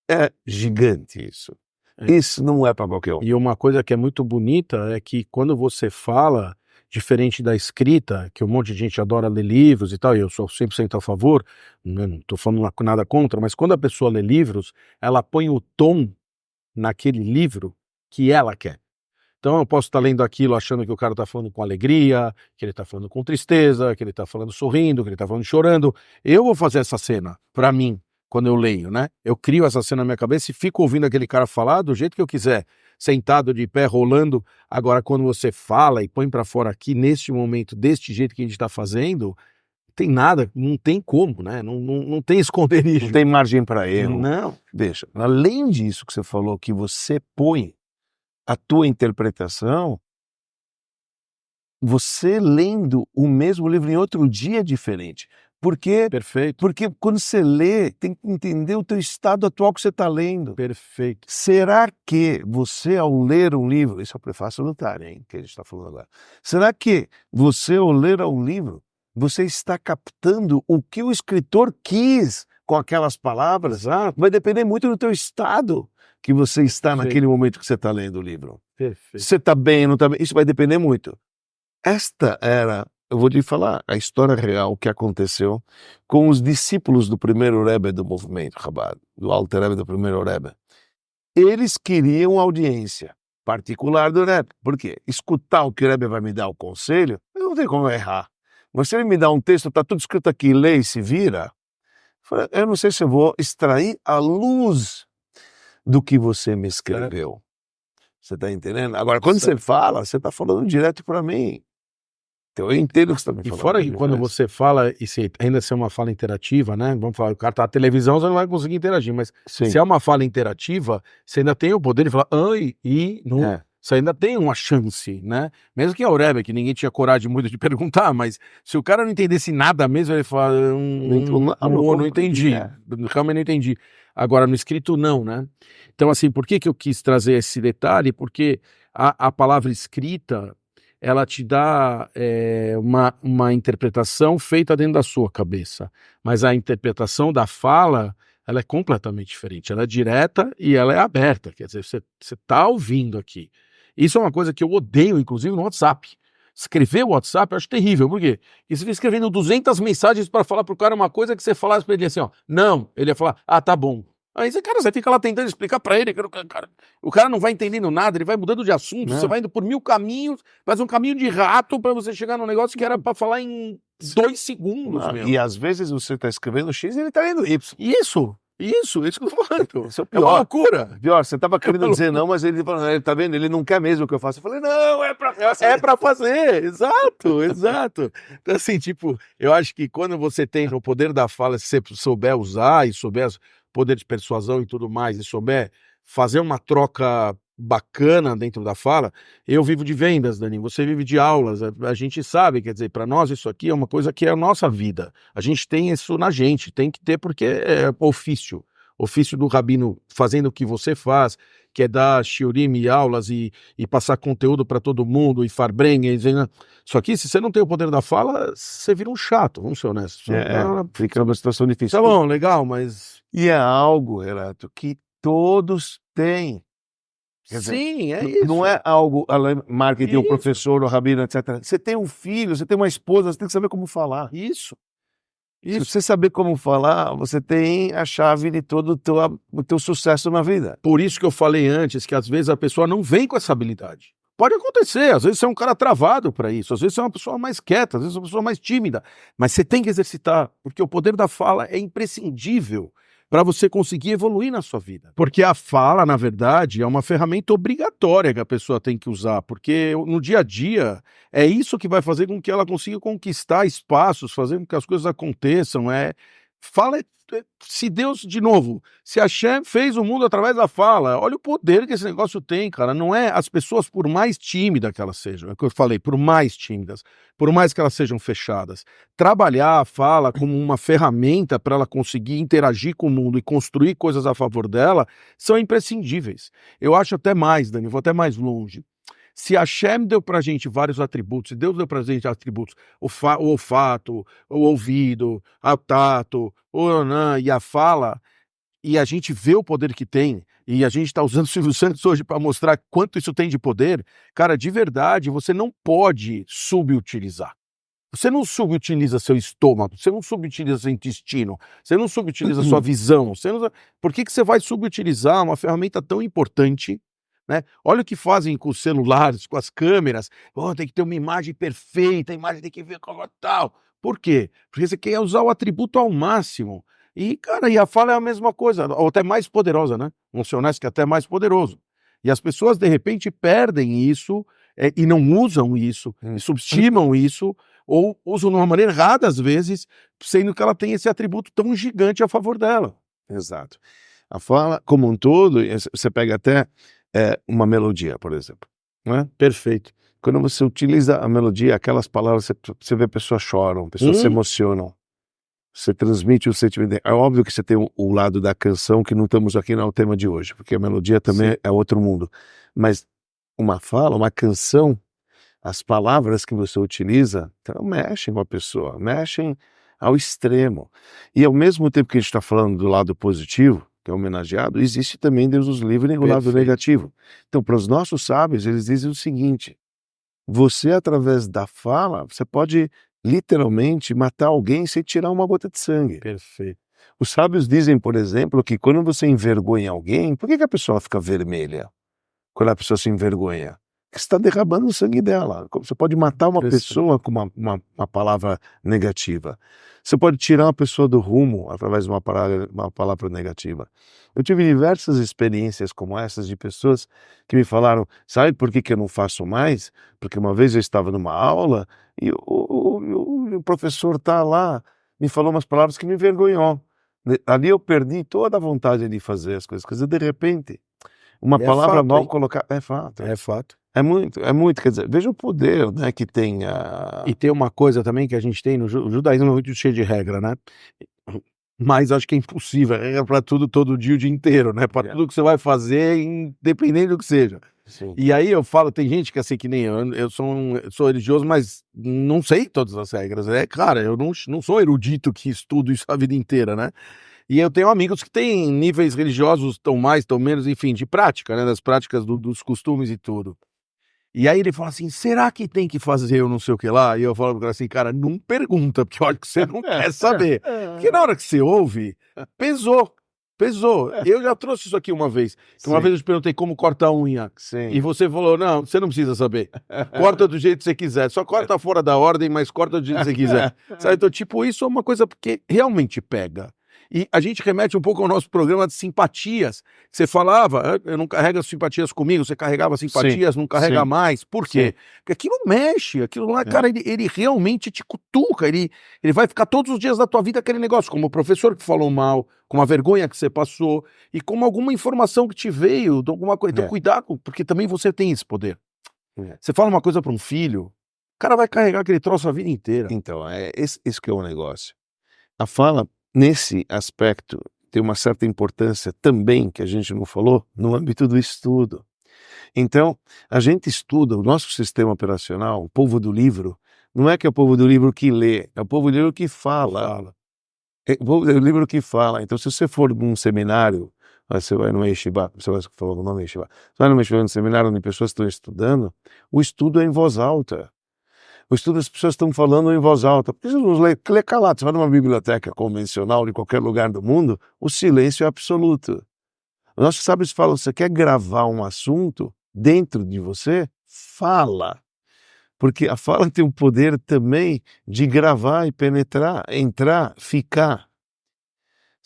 é gigante isso. Isso não é para qualquer um. E uma coisa que é muito bonita é que quando você fala, diferente da escrita, que um monte de gente adora ler livros e tal, e eu sou 100% a favor, não estou falando nada contra, mas quando a pessoa lê livros, ela põe o tom naquele livro que ela quer. Então eu posso estar lendo aquilo achando que o cara está falando com alegria, que ele está falando com tristeza, que ele está falando sorrindo, que ele está falando chorando. Eu vou fazer essa cena, para mim, quando eu leio, né? Eu crio essa cena na minha cabeça e fico ouvindo aquele cara falar do jeito que eu quiser, sentado de pé, rolando. Agora, quando você fala e põe para fora aqui, neste momento, deste jeito que a gente está fazendo, tem nada, não tem como, né? Não tem esconderijo. Não tem margem para erro. Não. Deixa. Além disso que você falou, que você põe a tua interpretação, você lendo o mesmo livro em outro dia é diferente. Perfeito. Porque quando você lê, tem que entender o teu estado atual que você está lendo. Perfeito. Será que você, ao ler um livro, isso é o prefácio do Taren, que a gente está falando agora, será que você, ao ler um livro, você está captando o que o escritor quis com aquelas palavras? Vai depender muito do teu estado que você está naquele momento que você está lendo o livro. Perfeito. Você está bem, não está bem? Isso vai depender muito. Esta era, eu vou te falar, a história real que aconteceu com os discípulos do primeiro Rebbe do movimento Chabad, do Alter Rebbe do primeiro Rebbe. Eles queriam audiência particular do Rebbe. Por quê? Escutar o que o Rebbe vai me dar o conselho, eu não tenho como errar. Mas se ele me dá um texto, está tudo escrito aqui, lê e se vira, eu não sei se eu vou extrair a luz do que você me escreveu. Você está entendendo? Agora, quando você fala, você está falando direto para mim. Então eu entendo o que você está me falando. E fora que quando você fala, e se ainda se é uma fala interativa, né? Vamos falar, o cara tá na televisão, você não vai conseguir interagir, mas se é uma fala interativa, você ainda tem o poder de falar oi, e, não. Você ainda tem uma chance, né? Mesmo que é o Rebbe, que ninguém tinha coragem muito de perguntar, mas se o cara não entendesse nada mesmo, ele fala, não entendi, realmente não entendi. Agora, no escrito, não, né? Então, assim, por que eu quis trazer esse detalhe? Porque a palavra escrita, ela te dá uma interpretação feita dentro da sua cabeça, mas a interpretação da fala, ela é completamente diferente, ela é direta e ela é aberta, quer dizer, você está ouvindo aqui. Isso é uma coisa que eu odeio, inclusive, no WhatsApp. Escrever o WhatsApp eu acho terrível, por quê? Porque você fica escrevendo 200 mensagens para falar pro cara uma coisa que você falasse para ele assim, ó, não, ele ia falar, tá bom. Aí você fica lá tentando explicar para ele, o cara não vai entendendo nada, ele vai mudando de assunto, você vai indo por 1000 caminhos, faz um caminho de rato para você chegar num negócio que era para falar em 2 segundos. E às vezes você está escrevendo X e ele está lendo Y. Isso que eu tô falando. Isso é pior. É uma loucura. Pior, você estava querendo dizer não, mas ele falou, ele tá vendo? Ele não quer mesmo que eu faça. Eu falei, não, é pra fazer. Exato. Então, assim, tipo, eu acho que quando você tem o poder da fala, se você souber usar e souber poder de persuasão e tudo mais, e souber fazer uma troca bacana dentro da fala, eu vivo de vendas, Dani, você vive de aulas, a gente sabe, quer dizer, para nós isso aqui é uma coisa que é a nossa vida, a gente tem isso na gente, tem que ter porque é ofício do rabino fazendo o que você faz, que é dar shiurim e aulas e passar conteúdo para todo mundo, e farbrenha, só que se você não tem o poder da fala, você vira um chato, vamos ser honestos. Fica uma situação difícil. Tá bom, legal, mas... E é algo, Renato, que todos têm. Sim, é isso. Não é algo, marketing, o professor, o rabino, etc. Você tem um filho, você tem uma esposa, você tem que saber como falar. Isso. Se você saber como falar, você tem a chave de todo o teu sucesso na vida. Por isso que eu falei antes, que às vezes a pessoa não vem com essa habilidade. Pode acontecer, às vezes você é um cara travado para isso, às vezes você é uma pessoa mais quieta, às vezes você é uma pessoa mais tímida, mas você tem que exercitar, porque o poder da fala é imprescindível para você conseguir evoluir na sua vida. Porque a fala, na verdade, é uma ferramenta obrigatória que a pessoa tem que usar, porque no dia a dia é isso que vai fazer com que ela consiga conquistar espaços, fazer com que as coisas aconteçam. Fala, se Deus, de novo, se Hashem fez o mundo através da fala, olha o poder que esse negócio tem, cara. Não é as pessoas, por mais tímidas que elas sejam, é o que eu falei, por mais tímidas, por mais que elas sejam fechadas, trabalhar a fala como uma ferramenta para ela conseguir interagir com o mundo e construir coisas a favor dela, são imprescindíveis. Eu acho até mais, Dani, vou até mais longe. Se Hashem deu pra gente vários atributos, se Deus deu pra gente atributos, o olfato, o ouvido, o tato, o anã e a fala, e a gente vê o poder que tem, e a gente está usando o Silvio Santos hoje para mostrar quanto isso tem de poder, cara, de verdade, você não pode subutilizar. Você não subutiliza seu estômago, você não subutiliza seu intestino, você não subutiliza sua visão. Por que você vai subutilizar uma ferramenta tão importante? Né? Olha o que fazem com os celulares, com as câmeras. Oh, tem que ter uma imagem perfeita, a imagem tem que ver como tal. Por quê? Porque você quer usar o atributo ao máximo. E, cara, e a fala é a mesma coisa, ou até mais poderosa, né? Vamos ser honestos que é até mais poderoso. E as pessoas, de repente, perdem isso e não usam isso, e subestimam isso, ou usam de uma maneira errada, às vezes, sendo que ela tem esse atributo tão gigante a favor dela. Exato. A fala, como um todo, você pega até uma melodia, por exemplo. Não é? Perfeito. Quando você utiliza a melodia, aquelas palavras, você vê pessoas choram, pessoas se emocionam. Você transmite o sentimento. É óbvio que você tem o lado da canção, que não estamos aqui no tema de hoje, porque a melodia também é outro mundo. Mas uma fala, uma canção, as palavras que você utiliza, então, mexem com a pessoa, mexem ao extremo. E ao mesmo tempo que a gente está falando do lado positivo, que é homenageado, existe também, Deus nos livre, o lado negativo. Então, para os nossos sábios, eles dizem o seguinte: você, através da fala, você pode literalmente matar alguém sem tirar uma gota de sangue. Perfeito. Os sábios dizem, por exemplo, que quando você envergonha alguém, por que a pessoa fica vermelha quando a pessoa se envergonha? Porque você está derramando o sangue dela. Você pode matar uma pessoa com uma palavra negativa. Você pode tirar uma pessoa do rumo através de uma palavra negativa. Eu tive diversas experiências como essas de pessoas que me falaram: sabe por que eu não faço mais? Porque uma vez eu estava numa aula e o professor está lá, me falou umas palavras que me envergonhou. Ali eu perdi toda a vontade de fazer as coisas. Quer dizer, de repente, uma palavra mal colocada... É fato. É fato. É muito, quer dizer, veja o poder, né, que tem E tem uma coisa também que a gente tem no judaísmo é muito cheio de regra, né? Mas acho que é impossível, é regra para tudo, todo dia, o dia inteiro, né? Para tudo que você vai fazer, independente do que seja. Sim. E aí eu falo, tem gente que assim, que nem eu sou religioso, mas não sei todas as regras. Cara, eu não sou erudito que estudo isso a vida inteira, né? E eu tenho amigos que têm níveis religiosos tão mais, tão menos, enfim, de prática, né? Das práticas dos costumes e tudo. E aí ele fala assim, será que tem que fazer eu não sei o que lá? E eu falo pro cara assim, cara, não pergunta, porque olha que você não quer saber. Porque na hora que você ouve, pesou. Eu já trouxe isso aqui uma vez. Uma vez eu te perguntei como cortar a unha. Sim. E você falou, não, você não precisa saber. Corta do jeito que você quiser. Só corta fora da ordem, mas corta do jeito que você quiser. Sabe? Então, tipo, isso é uma coisa que realmente pega. E a gente remete um pouco ao nosso programa de simpatias. Você falava, eu não carrego simpatias comigo, você carregava simpatias, não carrega mais. Por quê? Porque aquilo mexe, aquilo lá, cara, ele realmente te cutuca, ele vai ficar todos os dias da tua vida aquele negócio, como o professor que falou mal, com a vergonha que você passou, e com alguma informação que te veio, de alguma coisa. Então, cuidado, porque também você tem esse poder. Você fala uma coisa para um filho, o cara vai carregar aquele troço a vida inteira. Então, esse que é o negócio. A fala, nesse aspecto, tem uma certa importância também, que a gente não falou, no âmbito do estudo. Então, a gente estuda o nosso sistema operacional, o povo do livro, não é que é o povo do livro que lê, é o povo do livro que fala. É o povo do livro que fala. Então, se você for num seminário, você vai no Yeshiva, você vai falar o nome Yeshiva, você vai num seminário onde pessoas estão estudando, o estudo é em voz alta. O estudo as pessoas estão falando em voz alta. Porque Jesus lê calado. Você vai numa biblioteca convencional de qualquer lugar do mundo, o silêncio é absoluto. Os nossos sábios falam, você quer gravar um assunto dentro de você? Fala. Porque a fala tem o poder também de gravar e penetrar, entrar, ficar.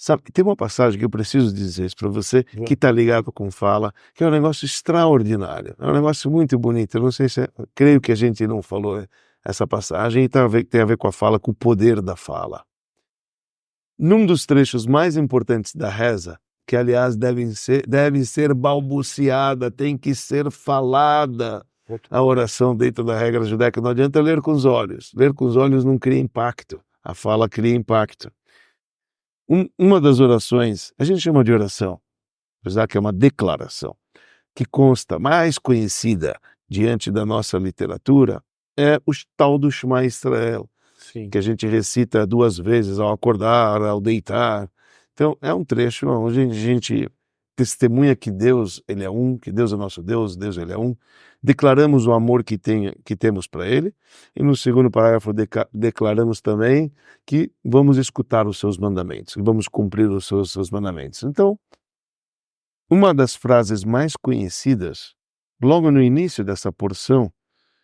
Sabe, tem uma passagem que eu preciso dizer isso para você, que está ligado com fala, que é um negócio extraordinário, é um negócio muito bonito. Eu não sei se, creio que a gente não falou essa passagem, e tem a ver com a fala, com o poder da fala. Num dos trechos mais importantes da reza, que aliás deve ser balbuciada, tem que ser falada, a oração dentro da regra judaica, não adianta ler com os olhos. Ler com os olhos não cria impacto, a fala cria impacto. Uma das orações, a gente chama de oração, apesar que é uma declaração, que consta, mais conhecida diante da nossa literatura, é o tal do Shema Israel, Sim. que a gente recita 2 vezes ao acordar, ao deitar. Então, é um trecho onde a gente testemunha que Deus, ele é um, que Deus é nosso Deus ele é um. Declaramos o amor que temos para ele. E no segundo parágrafo declaramos também que vamos escutar os seus mandamentos, que vamos cumprir os seus mandamentos. Então, uma das frases mais conhecidas, logo no início dessa porção,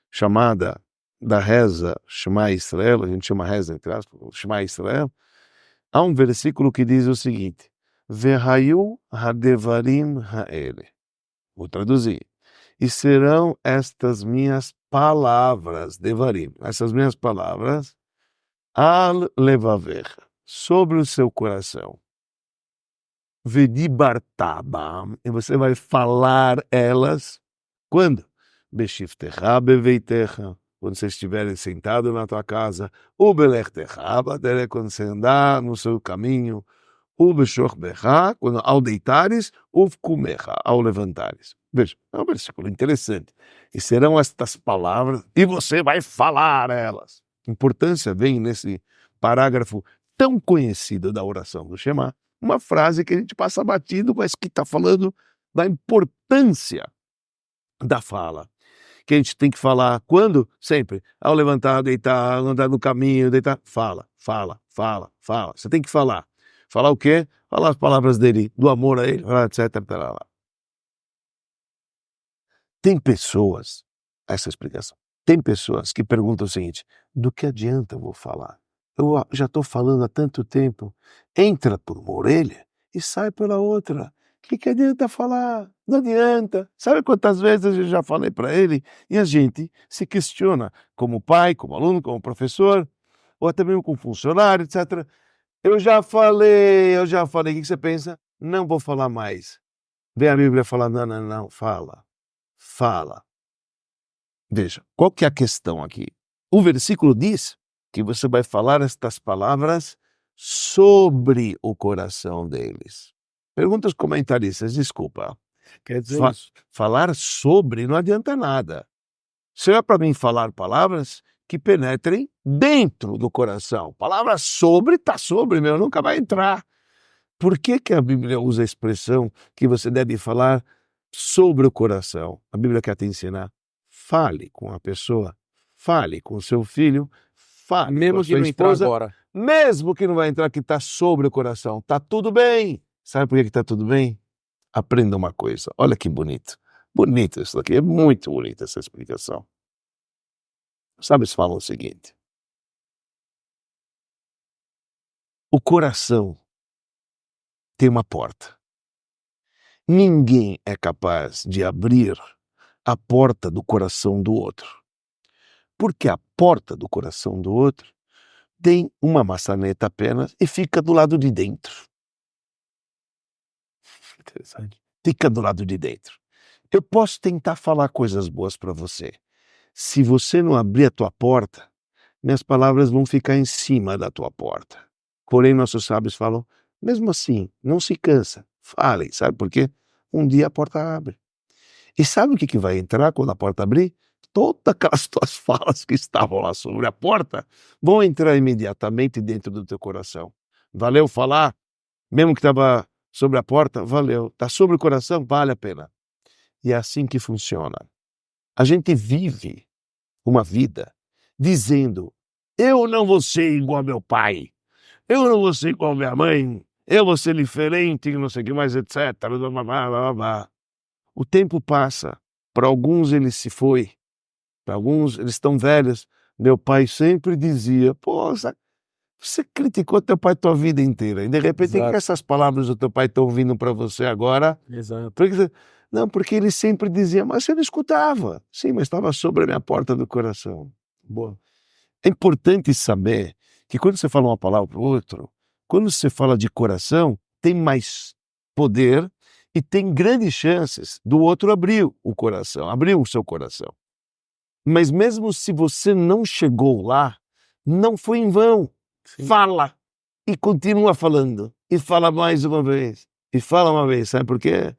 chamada da reza Shema Israel, a gente chama reza entre aspas, Shema Israel, há um versículo que diz o seguinte: Vehayu hadevarim haele. Vou traduzir. E serão estas minhas palavras, devarim, essas minhas palavras, al levavecha, sobre o seu coração. Vedibartabam, e você vai falar elas, quando? Beshiftecha beveitecha, quando você estiver sentado na tua casa, o belechtecha batere, quando você andar no seu caminho, o beshorbecha, quando ao deitares, o vkumecha, ao levantares. Veja, é um versículo interessante. E serão estas palavras, e você vai falar elas. Importância vem nesse parágrafo tão conhecido da oração do Shema, uma frase que a gente passa batido, mas que está falando da importância da fala. Que a gente tem que falar quando? Sempre. Ao levantar, deitar, andar no caminho, deitar. Fala, fala, fala, fala. Você tem que falar. Falar o quê? Falar as palavras dele, do amor a ele, etc. Tem pessoas, essa é a explicação, tem pessoas que perguntam o seguinte: do que adianta eu vou falar? Eu já estou falando há tanto tempo. Entra por uma orelha e sai pela outra. O que adianta falar? Não adianta. Sabe quantas vezes eu já falei para ele? E a gente se questiona, como pai, como aluno, como professor, ou até mesmo como funcionário, etc. Eu já falei. O que você pensa? Não vou falar mais. Vem a Bíblia falar, não, fala. Fala. Veja, qual que é a questão aqui? O versículo diz que você vai falar estas palavras sobre o coração deles. Pergunta aos comentaristas, desculpa. Quer dizer isso. Falar sobre não adianta nada. Se é para mim falar palavras que penetrem dentro do coração. Palavras sobre, está sobre, meu, nunca vai entrar. Por que a Bíblia usa a expressão que você deve falar sobre o coração? A Bíblia quer te ensinar. Fale com a pessoa, fale com o seu filho, fale Mesmo com a que sua não entrar esposa, agora. mesmo que não vai entrar, que está sobre o coração. Está tudo bem. Sabe por que está tudo bem? Aprenda uma coisa. Olha que bonito. Bonito isso daqui. É muito bonita essa explicação. Sabe, eles falam o seguinte. O coração tem uma porta. Ninguém é capaz de abrir a porta do coração do outro. Porque a porta do coração do outro tem uma maçaneta apenas e fica do lado de dentro. Interessante. Fica do lado de dentro. Eu posso tentar falar coisas boas para você. Se você não abrir a tua porta, minhas palavras vão ficar em cima da tua porta. Porém, nossos sábios falam, mesmo assim, não se cansa. Fale, sabe por quê? Um dia a porta abre. E sabe o que vai entrar quando a porta abrir? Todas aquelas tuas falas que estavam lá sobre a porta vão entrar imediatamente dentro do teu coração. Valeu falar? Mesmo que estava sobre a porta? Valeu. Está sobre o coração? Vale a pena. E é assim que funciona. A gente vive uma vida dizendo, eu não vou ser igual ao meu pai, eu não vou ser igual à minha mãe, eu vou ser diferente, não sei o que mais, etc. Blá, blá, blá. O tempo passa, para alguns ele se foi, para alguns eles estão velhos. Meu pai sempre dizia, pô, Você criticou teu pai tua vida inteira. E de repente, Exato. que essas palavras do teu pai estão vindo para você agora? Exato. Não, porque ele sempre dizia, mas você não escutava. Sim, mas estava sobre a minha porta do coração. Boa. É importante saber que quando você fala uma palavra para o outro, quando você fala de coração, tem mais poder e tem grandes chances do outro abrir o coração, abrir o seu coração. Mas mesmo se você não chegou lá, não foi em vão. Sim. Fala e continua falando. E fala mais uma vez. E fala uma vez, sabe por quê?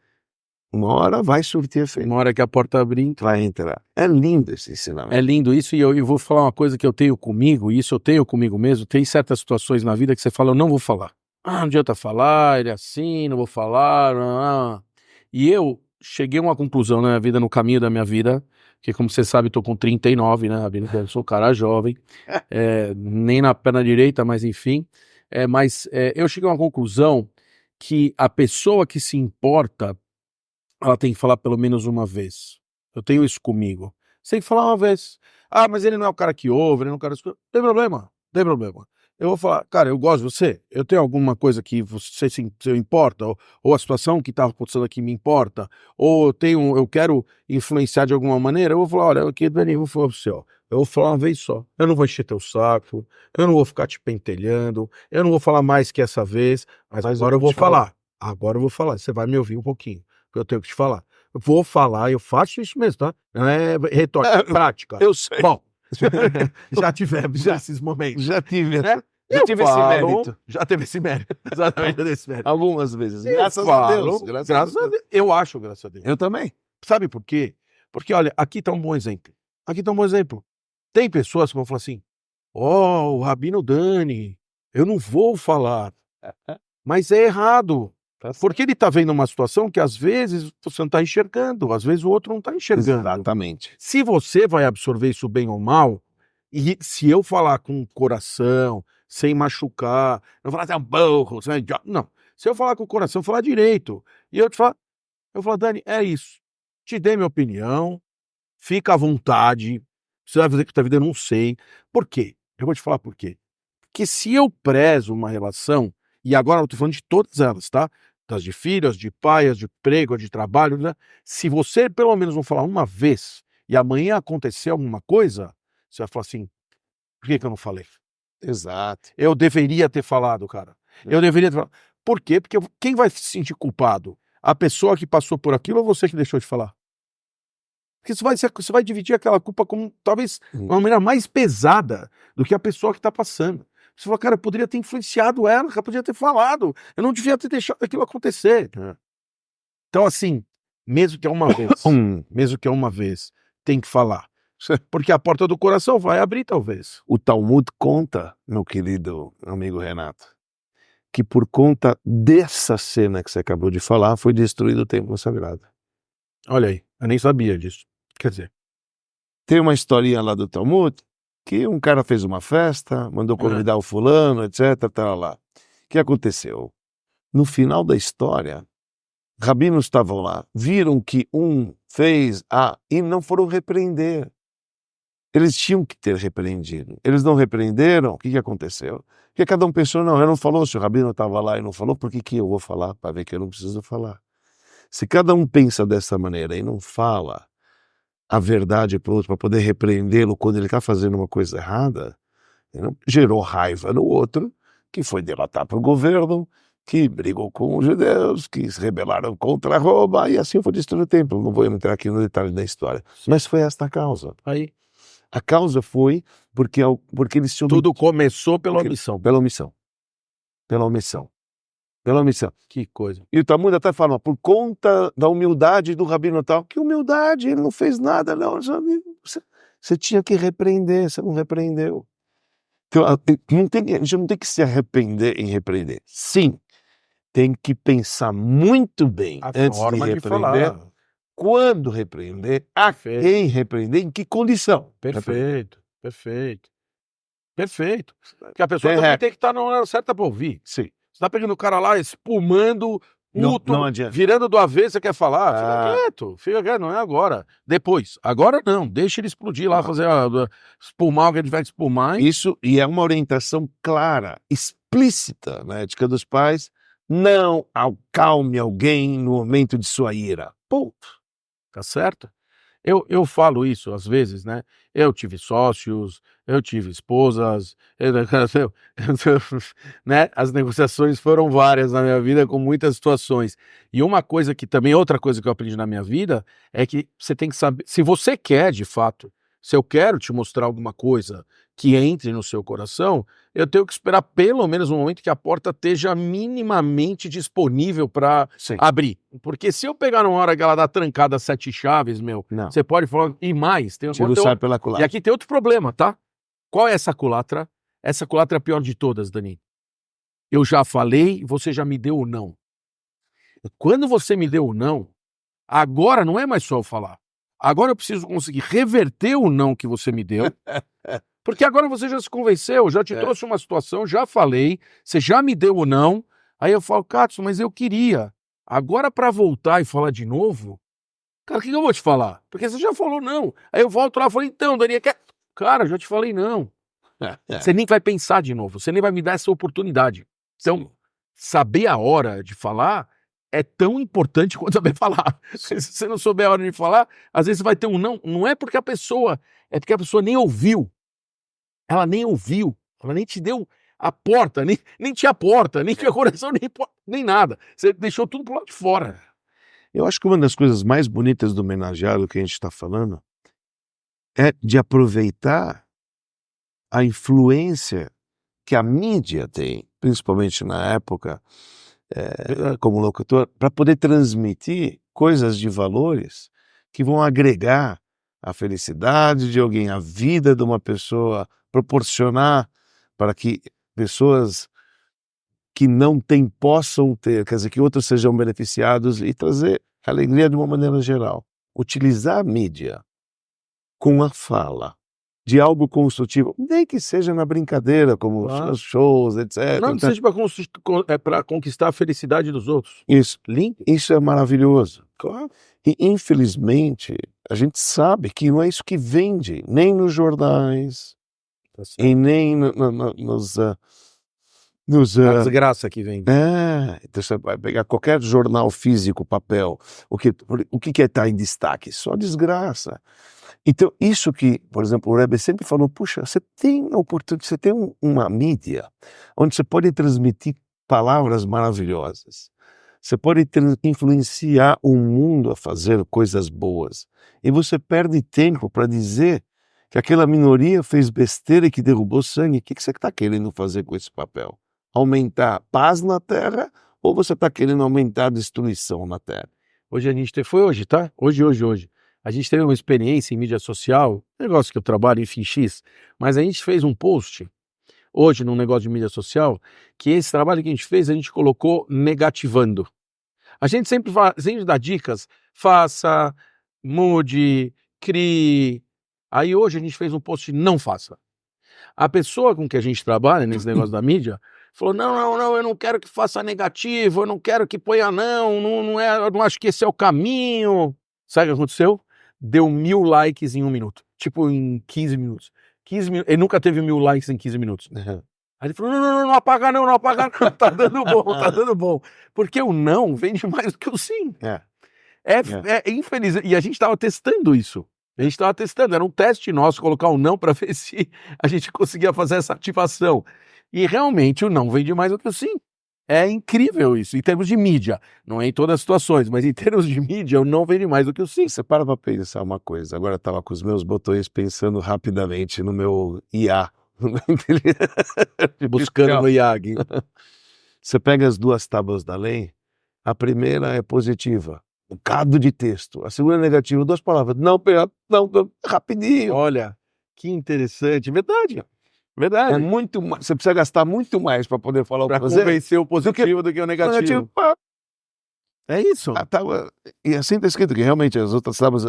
Uma hora vai surtir efeito. Uma hora que a porta abrir, Vai entrar. É lindo esse ensinamento. é lindo isso, e eu vou falar uma coisa que eu tenho comigo, e isso eu tenho comigo mesmo. Tem certas situações na vida que você fala, eu não vou falar. Não adianta falar, ele é assim, não vou falar. E eu cheguei a uma conclusão na minha vida, no caminho da minha vida, que como você sabe, estou com 39, né, Rabino? Eu sou um cara jovem, nem na perna direita, mas enfim. Mas eu cheguei a uma conclusão que a pessoa que se importa, ela tem que falar pelo menos uma vez. Eu tenho isso comigo. Você tem que falar uma vez. Ah, mas ele não é o cara que ouve, ele não é o cara que escuta. Não tem problema, não tem problema. Eu vou falar, cara, eu gosto de você, eu tenho alguma coisa que você se importa, ou a situação que está acontecendo aqui me importa, ou eu quero influenciar de alguma maneira, eu vou falar, olha, aqui, Dani, eu vou falar pro você, ó, eu vou falar uma vez só, eu não vou encher teu saco, eu não vou ficar te pentelhando, eu não vou falar mais que essa vez, mas agora eu vou falar, você vai me ouvir um pouquinho, porque eu tenho que te falar. Eu vou falar, eu faço isso mesmo, tá? Não é retórica, é prática. Eu sei. Bom, já tivemos esses momentos. Já tive, né? já tive esse mérito. Já teve esse mérito. Exatamente esse mérito. Algumas vezes. Eu Graças a falo, Deus. Graças a Deus. Eu acho, graças a Deus. Eu também. Sabe por quê? Porque, olha, aqui está um bom exemplo. Aqui está um bom exemplo. Tem pessoas que vão falar assim, ó, o Rabino Dani, eu não vou falar. Mas é errado. Porque ele está vendo uma situação que às vezes você não está enxergando, às vezes o outro não está enxergando. Exatamente. Se você vai absorver isso bem ou mal, e se eu falar com o coração, sem machucar, não falar assim, burro, você é idiota. Não. Se eu falar com o coração, falar direito. E eu falo, Dani, é isso. Te dei minha opinião, fica à vontade. Você vai fazer com a tua vida, eu não sei. Por quê? Eu vou te falar por quê. Porque se eu prezo uma relação, e agora eu tô falando de todas elas, tá? Das de filhas, de pai, de emprego, de trabalho, né? Se você pelo menos não falar uma vez, e amanhã acontecer alguma coisa, você vai falar assim, por que eu não falei? Exato. Eu deveria ter falado, cara. Eu deveria ter falado. Por quê? Porque quem vai se sentir culpado? A pessoa que passou por aquilo ou você que deixou de falar? Porque você vai dividir aquela culpa como talvez uma maneira mais pesada do que a pessoa que está passando. Você fala, cara, eu poderia ter influenciado ela, eu poderia ter falado, eu não devia ter deixado aquilo acontecer. Então, assim, mesmo que é uma vez, tem que falar. Porque a porta do coração vai abrir, talvez. O Talmud conta, meu querido amigo Renato, que por conta dessa cena que você acabou de falar, foi destruído o templo sagrado. Olha aí, eu nem sabia disso. Quer dizer, tem uma historinha lá do Talmud que um cara fez uma festa, mandou convidar o fulano, etc, tal lá. O que aconteceu? No final da história, rabinos estavam lá, viram que um fez e não foram repreender. Eles tinham que ter repreendido. Eles não repreenderam, o que aconteceu? Porque cada um pensou, não, ele não falou, se o rabino estava lá e não falou, por que eu vou falar? Para ver que eu não preciso falar. Se cada um pensa dessa maneira e não fala a verdade para o outro, para poder repreendê-lo quando ele está fazendo uma coisa errada, gerou raiva no outro, que foi delatar para o governo, que brigou com os judeus, que se rebelaram contra Roma, e assim foi destruir o templo. Não vou entrar aqui no detalhe da história. Mas foi esta a causa. Aí. A causa foi porque eles tinham... Tudo começou pela omissão. Pela omissão. Pela omissão. Pela omissão. Que coisa. E o Talmud até fala, por conta da humildade do rabino tal, que humildade, ele não fez nada, não. Você tinha que repreender, você não repreendeu. Então, a gente não tem que se arrepender em repreender. Sim, tem que pensar muito bem antes de repreender, quando repreender, a quem repreender, em que condição. Perfeito. Porque a pessoa também tem que estar na hora certa para ouvir. Sim. Você tá pegando o cara lá espumando puto, não adianta. virando do avesso, você quer falar? Ah. Fica quieto, não é agora. Depois. Agora não, deixa ele explodir lá, fazer espumar o que ele tiver que espumar. Isso, e é uma orientação clara, explícita na ética dos pais, não acalme alguém no momento de sua ira. Ponto. Tá certo? Eu falo isso às vezes, né? Eu tive sócios, eu tive esposas, né? As negociações foram várias na minha vida, com muitas situações. E uma coisa que também, outra coisa que eu aprendi na minha vida, é que você tem que saber, se você quer de fato, se eu quero te mostrar alguma coisa que entre no seu coração, eu tenho que esperar pelo menos um momento que a porta esteja minimamente disponível para Sim. abrir. Porque se eu pegar numa hora que ela dá trancada 7 chaves, meu, Não. você pode falar, e mais, tem Tiro sai pela E culatra. aqui tem outro problema, tá? Qual é essa culatra? Essa culatra é a pior de todas, Dani. Eu já falei, você já me deu o não. Quando você me deu o não, agora não é mais só eu falar. Agora eu preciso conseguir reverter o não que você me deu, porque agora você já se convenceu, já te trouxe uma situação, já falei, você já me deu o não. Aí eu falo, Katsu, mas eu queria. Agora para voltar e falar de novo, cara, o que eu vou te falar? Porque você já falou não. Aí eu volto lá e falo, então, Dani, cara, já te falei não. Você nem vai pensar de novo, você nem vai me dar essa oportunidade. Então, saber a hora de falar é tão importante quanto saber falar. Se você não souber a hora de falar, às vezes você vai ter um não. Não é porque a pessoa, é porque a pessoa nem ouviu. Ela nem ouviu, ela nem te deu a porta, nem tinha porta, nem tinha coração, nem nada. Você deixou tudo pro lado de fora. Eu acho que uma das coisas mais bonitas do homenageado que a gente está falando é de aproveitar a influência que a mídia tem, principalmente na época, como locutor, para poder transmitir coisas de valores que vão agregar a felicidade de alguém, a vida de uma pessoa, proporcionar para que pessoas que não têm possam ter, quer dizer, que outros sejam beneficiados e trazer alegria de uma maneira geral. Utilizar a mídia com a fala de algo construtivo, nem que seja na brincadeira, como Claro. os shows, etc. Não seja para conquistar a felicidade dos outros. Isso, Lindo. isso é maravilhoso. Claro. E, infelizmente, a gente sabe que não é isso que vende, nem nos jornais, Tá certo. e nem nos... A desgraça que vem. Então você vai pegar qualquer jornal físico, papel, o que está em destaque? Só desgraça. Então, isso que, por exemplo, o Rebbe sempre falou, puxa, você tem a oportunidade, você tem uma mídia onde você pode transmitir palavras maravilhosas. Você pode influenciar o mundo a fazer coisas boas. E você perde tempo para dizer que aquela minoria fez besteira e que derrubou sangue. O que você está querendo fazer com esse papel? Aumentar paz na Terra ou você está querendo aumentar a destruição na Terra? Hoje a gente foi hoje, tá? Hoje. A gente teve uma experiência em mídia social, negócio que eu trabalho, enfim, X, mas a gente fez um post hoje num negócio de mídia social, que esse trabalho que a gente fez, a gente colocou negativando. A gente sempre dá dicas, faça, mude, crie. Aí hoje a gente fez um post não faça. A pessoa com que a gente trabalha nesse negócio da mídia falou, não, eu não quero que faça negativo, eu não quero que ponha eu não acho que esse é o caminho. Sabe o que aconteceu? Deu 1000 likes em 1 minuto. Tipo, em 15 minutos. 15 minutos. Ele nunca teve 1000 likes em 15 minutos. Uhum. Aí ele falou, não apaga não, tá dando bom. Porque o não vende mais do que o sim. É infeliz. E a gente estava testando isso. Era um teste nosso, colocar o não para ver se a gente conseguia fazer essa ativação. E realmente o não vende mais do que o sim. É incrível isso, em termos de mídia. Não é em todas as situações, mas em termos de mídia, o não vende mais do que o sim. Você para pensar uma coisa. Agora eu estava com os meus botões pensando rapidamente no meu IA. Buscando no IAG. Você pega as 2 tábuas da lei, a primeira é positiva, um bocado de texto. A segunda é negativa, 2 palavras. Não, rapidinho. Olha, que interessante. Verdade. É muito mais, você precisa gastar muito mais para poder falar o que fazer. Convencer o positivo do que o negativo. É isso. E assim está escrito que realmente as outras tábuas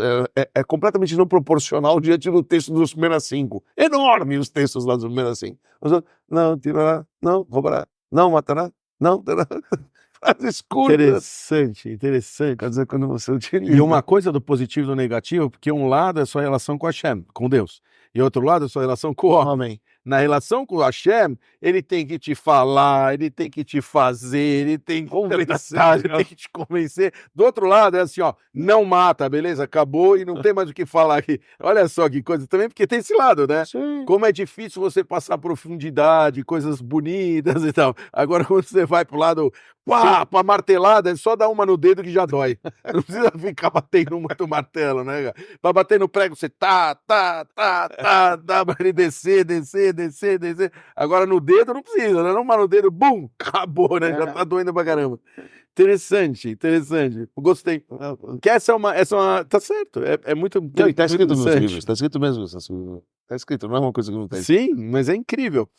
é completamente não proporcional diante do texto dos primeiras 5. Enorme os textos lá dos primeiras 5. Não tirará, não roubará, não matará, não terá. frases curtas. Interessante. Quer dizer, quando você utiliza. E uma coisa do positivo e do negativo, porque um lado é sua relação com Hashem, com Deus, e outro lado é sua relação com o homem. Homem. Na relação com o Hashem, ele tem que te falar, ele tem que te fazer, ele tem que conversar, ele tem que te convencer. Do outro lado é assim, ó, não mata, beleza? Acabou e não tem mais o que falar aqui. Olha só que coisa também, porque tem esse lado, né? Sim. Como é difícil você passar profundidade, coisas bonitas e tal. Agora, quando você vai pro lado, pá, pra martelada, é só dar uma no dedo que já dói. Não precisa ficar batendo muito martelo, né, cara? Pra bater no prego, você tá, dá pra ele descer. Agora no dedo não precisa, né? Uma no dedo, bum, acabou, né? Já tá doendo pra caramba. Interessante. Gostei. Que essa é uma. Tá certo. É muito. Não, e tá escrito nos interessante. livros, tá escrito mesmo. Tá escrito, não é uma coisa que não tá escrito. Sim, mas é incrível.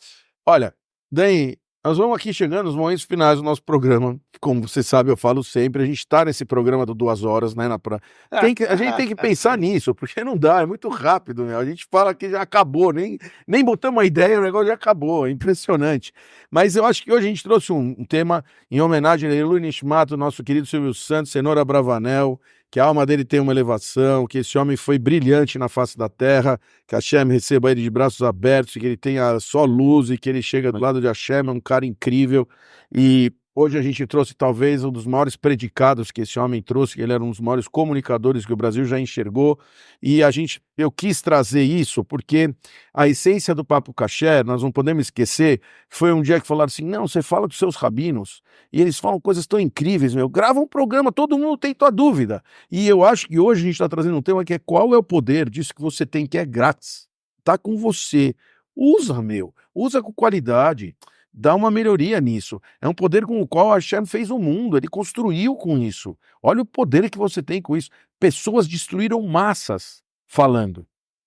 Olha, Dani, nós vamos aqui chegando nos momentos finais do nosso programa. Como você sabe, eu falo sempre, a gente está nesse programa do 2 horas, né? A gente tem que pensar nisso, porque não dá, é muito rápido, né? A gente fala que já acabou, nem botamos uma ideia, o negócio já acabou, é impressionante. Mas eu acho que hoje a gente trouxe um tema em homenagem a Elui Nishmat, nosso querido Silvio Santos, Cenoura Bravanel, que a alma dele tem uma elevação, que esse homem foi brilhante na face da terra, que Hashem receba ele de braços abertos, que ele tenha só luz e que ele chega do lado de Hashem, é um cara incrível. E hoje a gente trouxe talvez um dos maiores predicados que esse homem trouxe, que ele era um dos maiores comunicadores que o Brasil já enxergou. E eu quis trazer isso porque a essência do Papo Kasher, nós não podemos esquecer, foi um dia que falaram assim, não, você fala com seus rabinos, e eles falam coisas tão incríveis, grava um programa, todo mundo tem tua dúvida. E eu acho que hoje a gente está trazendo um tema que é qual é o poder disso que você tem, que é grátis. Tá com você. Usa com qualidade. Dá uma melhoria nisso. É um poder com o qual a Hashem fez o mundo, ele construiu com isso. Olha o poder que você tem com isso. Pessoas destruíram massas falando.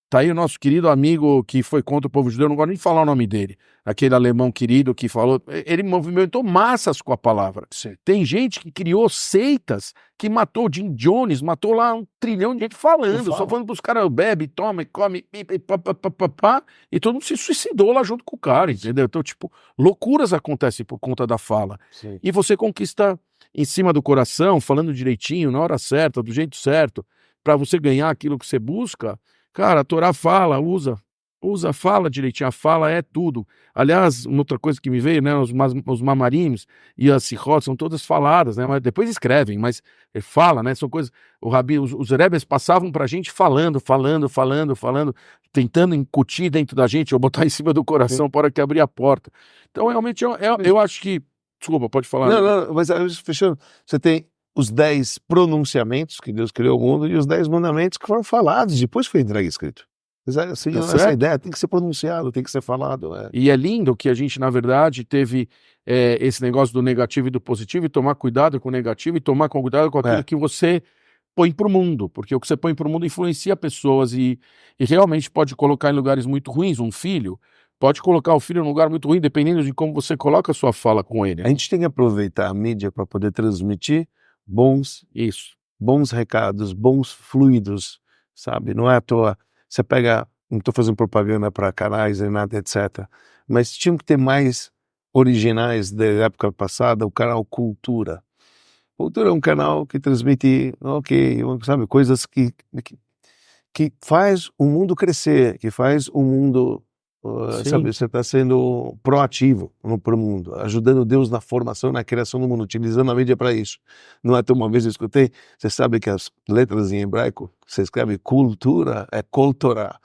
Tá aí o nosso querido amigo que foi contra o povo judeu, eu não gosto nem de falar o nome dele, aquele alemão querido que falou, ele movimentou massas com a palavra. Sim. Tem gente que criou seitas, que matou Jim Jones, matou lá 1 trilhão de gente falando, só falando pros caras, bebe, toma, come, pá, e todo mundo se suicidou lá junto com o cara, entendeu? Então, tipo, loucuras acontecem por conta da fala. Sim. E você conquista em cima do coração, falando direitinho, na hora certa, do jeito certo, para você ganhar aquilo que você busca. Cara, a Torá fala, fala direitinho, a fala é tudo. Aliás, uma outra coisa que me veio, né, os mamarim e as sihot são todas faladas, né, mas depois escrevem, mas fala, né, são coisas, os rebes passavam pra gente falando, tentando incutir dentro da gente, ou botar em cima do coração para que abrir a porta. Então, realmente, eu acho que, desculpa, pode falar. Não, mas fechando, você tem os 10 pronunciamentos que Deus criou o mundo e os 10 mandamentos que foram falados, depois foi entregue escrito. Assim, essa ideia tem que ser pronunciado, tem que ser falado. E é lindo que a gente, na verdade, teve esse negócio do negativo e do positivo, e tomar cuidado com o negativo e tomar cuidado com aquilo que você põe para o mundo, porque o que você põe para o mundo influencia pessoas e realmente pode colocar em lugares muito ruins. Um filho pode colocar o filho num lugar muito ruim, dependendo de como você coloca a sua fala com ele. A gente tem que aproveitar a mídia para poder transmitir bons recados, bons fluidos, sabe? Não é à toa, você pega, não estou fazendo propaganda para canais e nada, etc. Mas tinham que ter mais originais da época passada, o canal Cultura. Cultura é um canal que transmite, sabe, coisas que faz o mundo crescer, que faz o mundo, sabe, você está sendo proativo para o mundo, ajudando Deus na formação, na criação do mundo, utilizando a mídia para isso. Não é uma vez eu escutei, você sabe que as letras em hebraico, você escreve cultura, é kol Torah.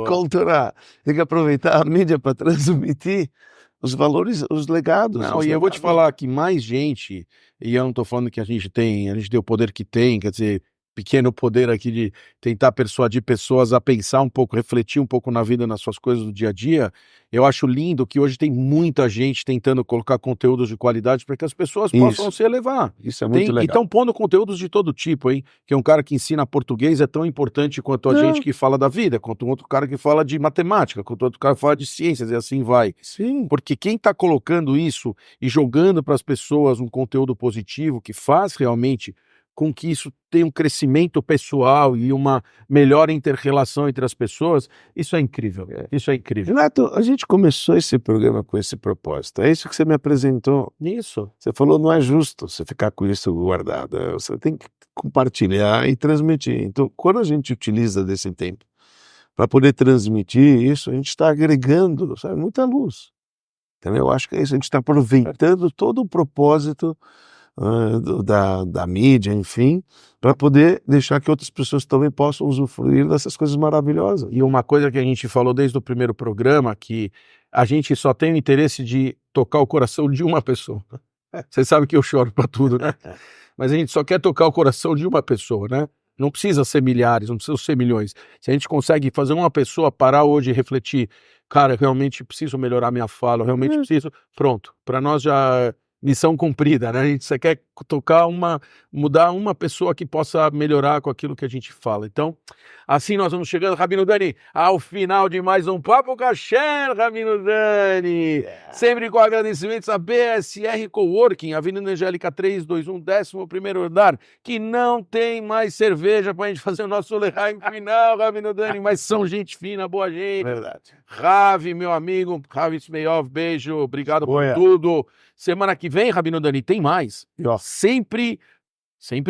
Kol Torah. Tem que aproveitar a mídia para transmitir os valores, os legados. Não, e eu vou te falar que mais gente, e eu não estou falando que a gente tem o poder que tem, quer dizer, pequeno poder aqui de tentar persuadir pessoas a pensar um pouco, refletir um pouco na vida, nas suas coisas do dia a dia. Eu acho lindo que hoje tem muita gente tentando colocar conteúdos de qualidade para que as pessoas possam se elevar. Isso é muito legal. E estão pondo conteúdos de todo tipo, hein? Que um cara que ensina português é tão importante quanto a gente que fala da vida, quanto um outro cara que fala de matemática, quanto outro cara que fala de ciências, e assim vai. Sim. Porque quem está colocando isso e jogando para as pessoas um conteúdo positivo que faz realmente com que isso tenha um crescimento pessoal e uma melhor inter-relação entre as pessoas, isso é incrível. Isso é incrível. Renato, a gente começou esse programa com esse propósito. É isso que você me apresentou. Isso. Você falou, não é justo você ficar com isso guardado. Você tem que compartilhar e transmitir. Então, quando a gente utiliza desse tempo para poder transmitir isso, a gente está agregando, sabe, muita luz. Entendeu? Eu acho que é isso. A gente está aproveitando todo o propósito da mídia, enfim, para poder deixar que outras pessoas também possam usufruir dessas coisas maravilhosas. E uma coisa que a gente falou desde o primeiro programa, que a gente só tem o interesse de tocar o coração de uma pessoa. Você sabe que eu choro para tudo, né? Mas a gente só quer tocar o coração de uma pessoa, né? Não precisa ser milhares, não precisa ser milhões. Se a gente consegue fazer uma pessoa parar hoje e refletir, cara, eu realmente preciso melhorar minha fala, eu realmente preciso, pronto, para nós já missão cumprida, né? A gente só quer mudar uma pessoa que possa melhorar com aquilo que a gente fala. Então, assim nós vamos chegando, Rabino Dani, ao final de mais um Papo Kasher, Rabino Dani. Sempre com agradecimentos à BSR Coworking, Avenida Angélica 321, 11º andar, que não tem mais cerveja pra gente fazer o nosso Lehaim final, Rabino Dani, mas são gente fina, boa gente. Verdade. Ravi, meu amigo, Ravi Smeyov, beijo, obrigado por Boa. tudo. Semana que vem, Rabino Dani, tem mais. Sempre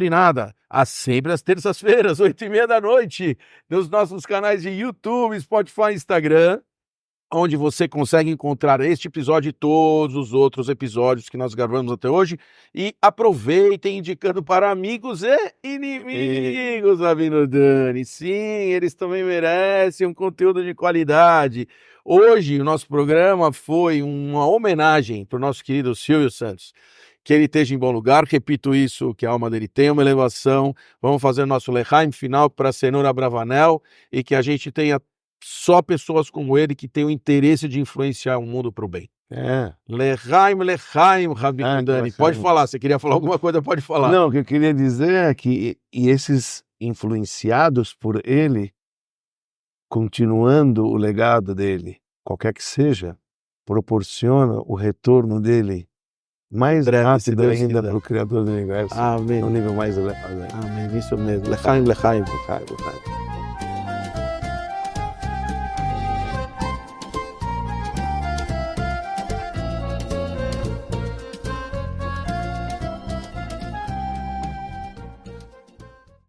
nada. Sempre às terças-feiras, 8h30 da noite, nos nossos canais de YouTube, Spotify, Instagram, onde você consegue encontrar este episódio e todos os outros episódios que nós gravamos até hoje. E aproveitem indicando para amigos e inimigos, Rabino Dani. Sim, eles também merecem um conteúdo de qualidade. Hoje o nosso programa foi uma homenagem para o nosso querido Silvio Santos. Que ele esteja em bom lugar, repito isso, que a alma dele tenha uma elevação. Vamos fazer nosso Lehaim final para a Cenoura Bravanel e que a gente tenha só pessoas como ele que tenham interesse de influenciar o mundo para o bem. Lehaim, Rabino Dani. Pode falar, você queria falar alguma coisa, pode falar. Não, o que eu queria dizer é que esses influenciados por ele, continuando o legado dele, qualquer que seja, proporciona o retorno dele mais rápido ainda para o Criador do Universo. Amém. No nível mais elevado. Amém, isso mesmo. Lehaim.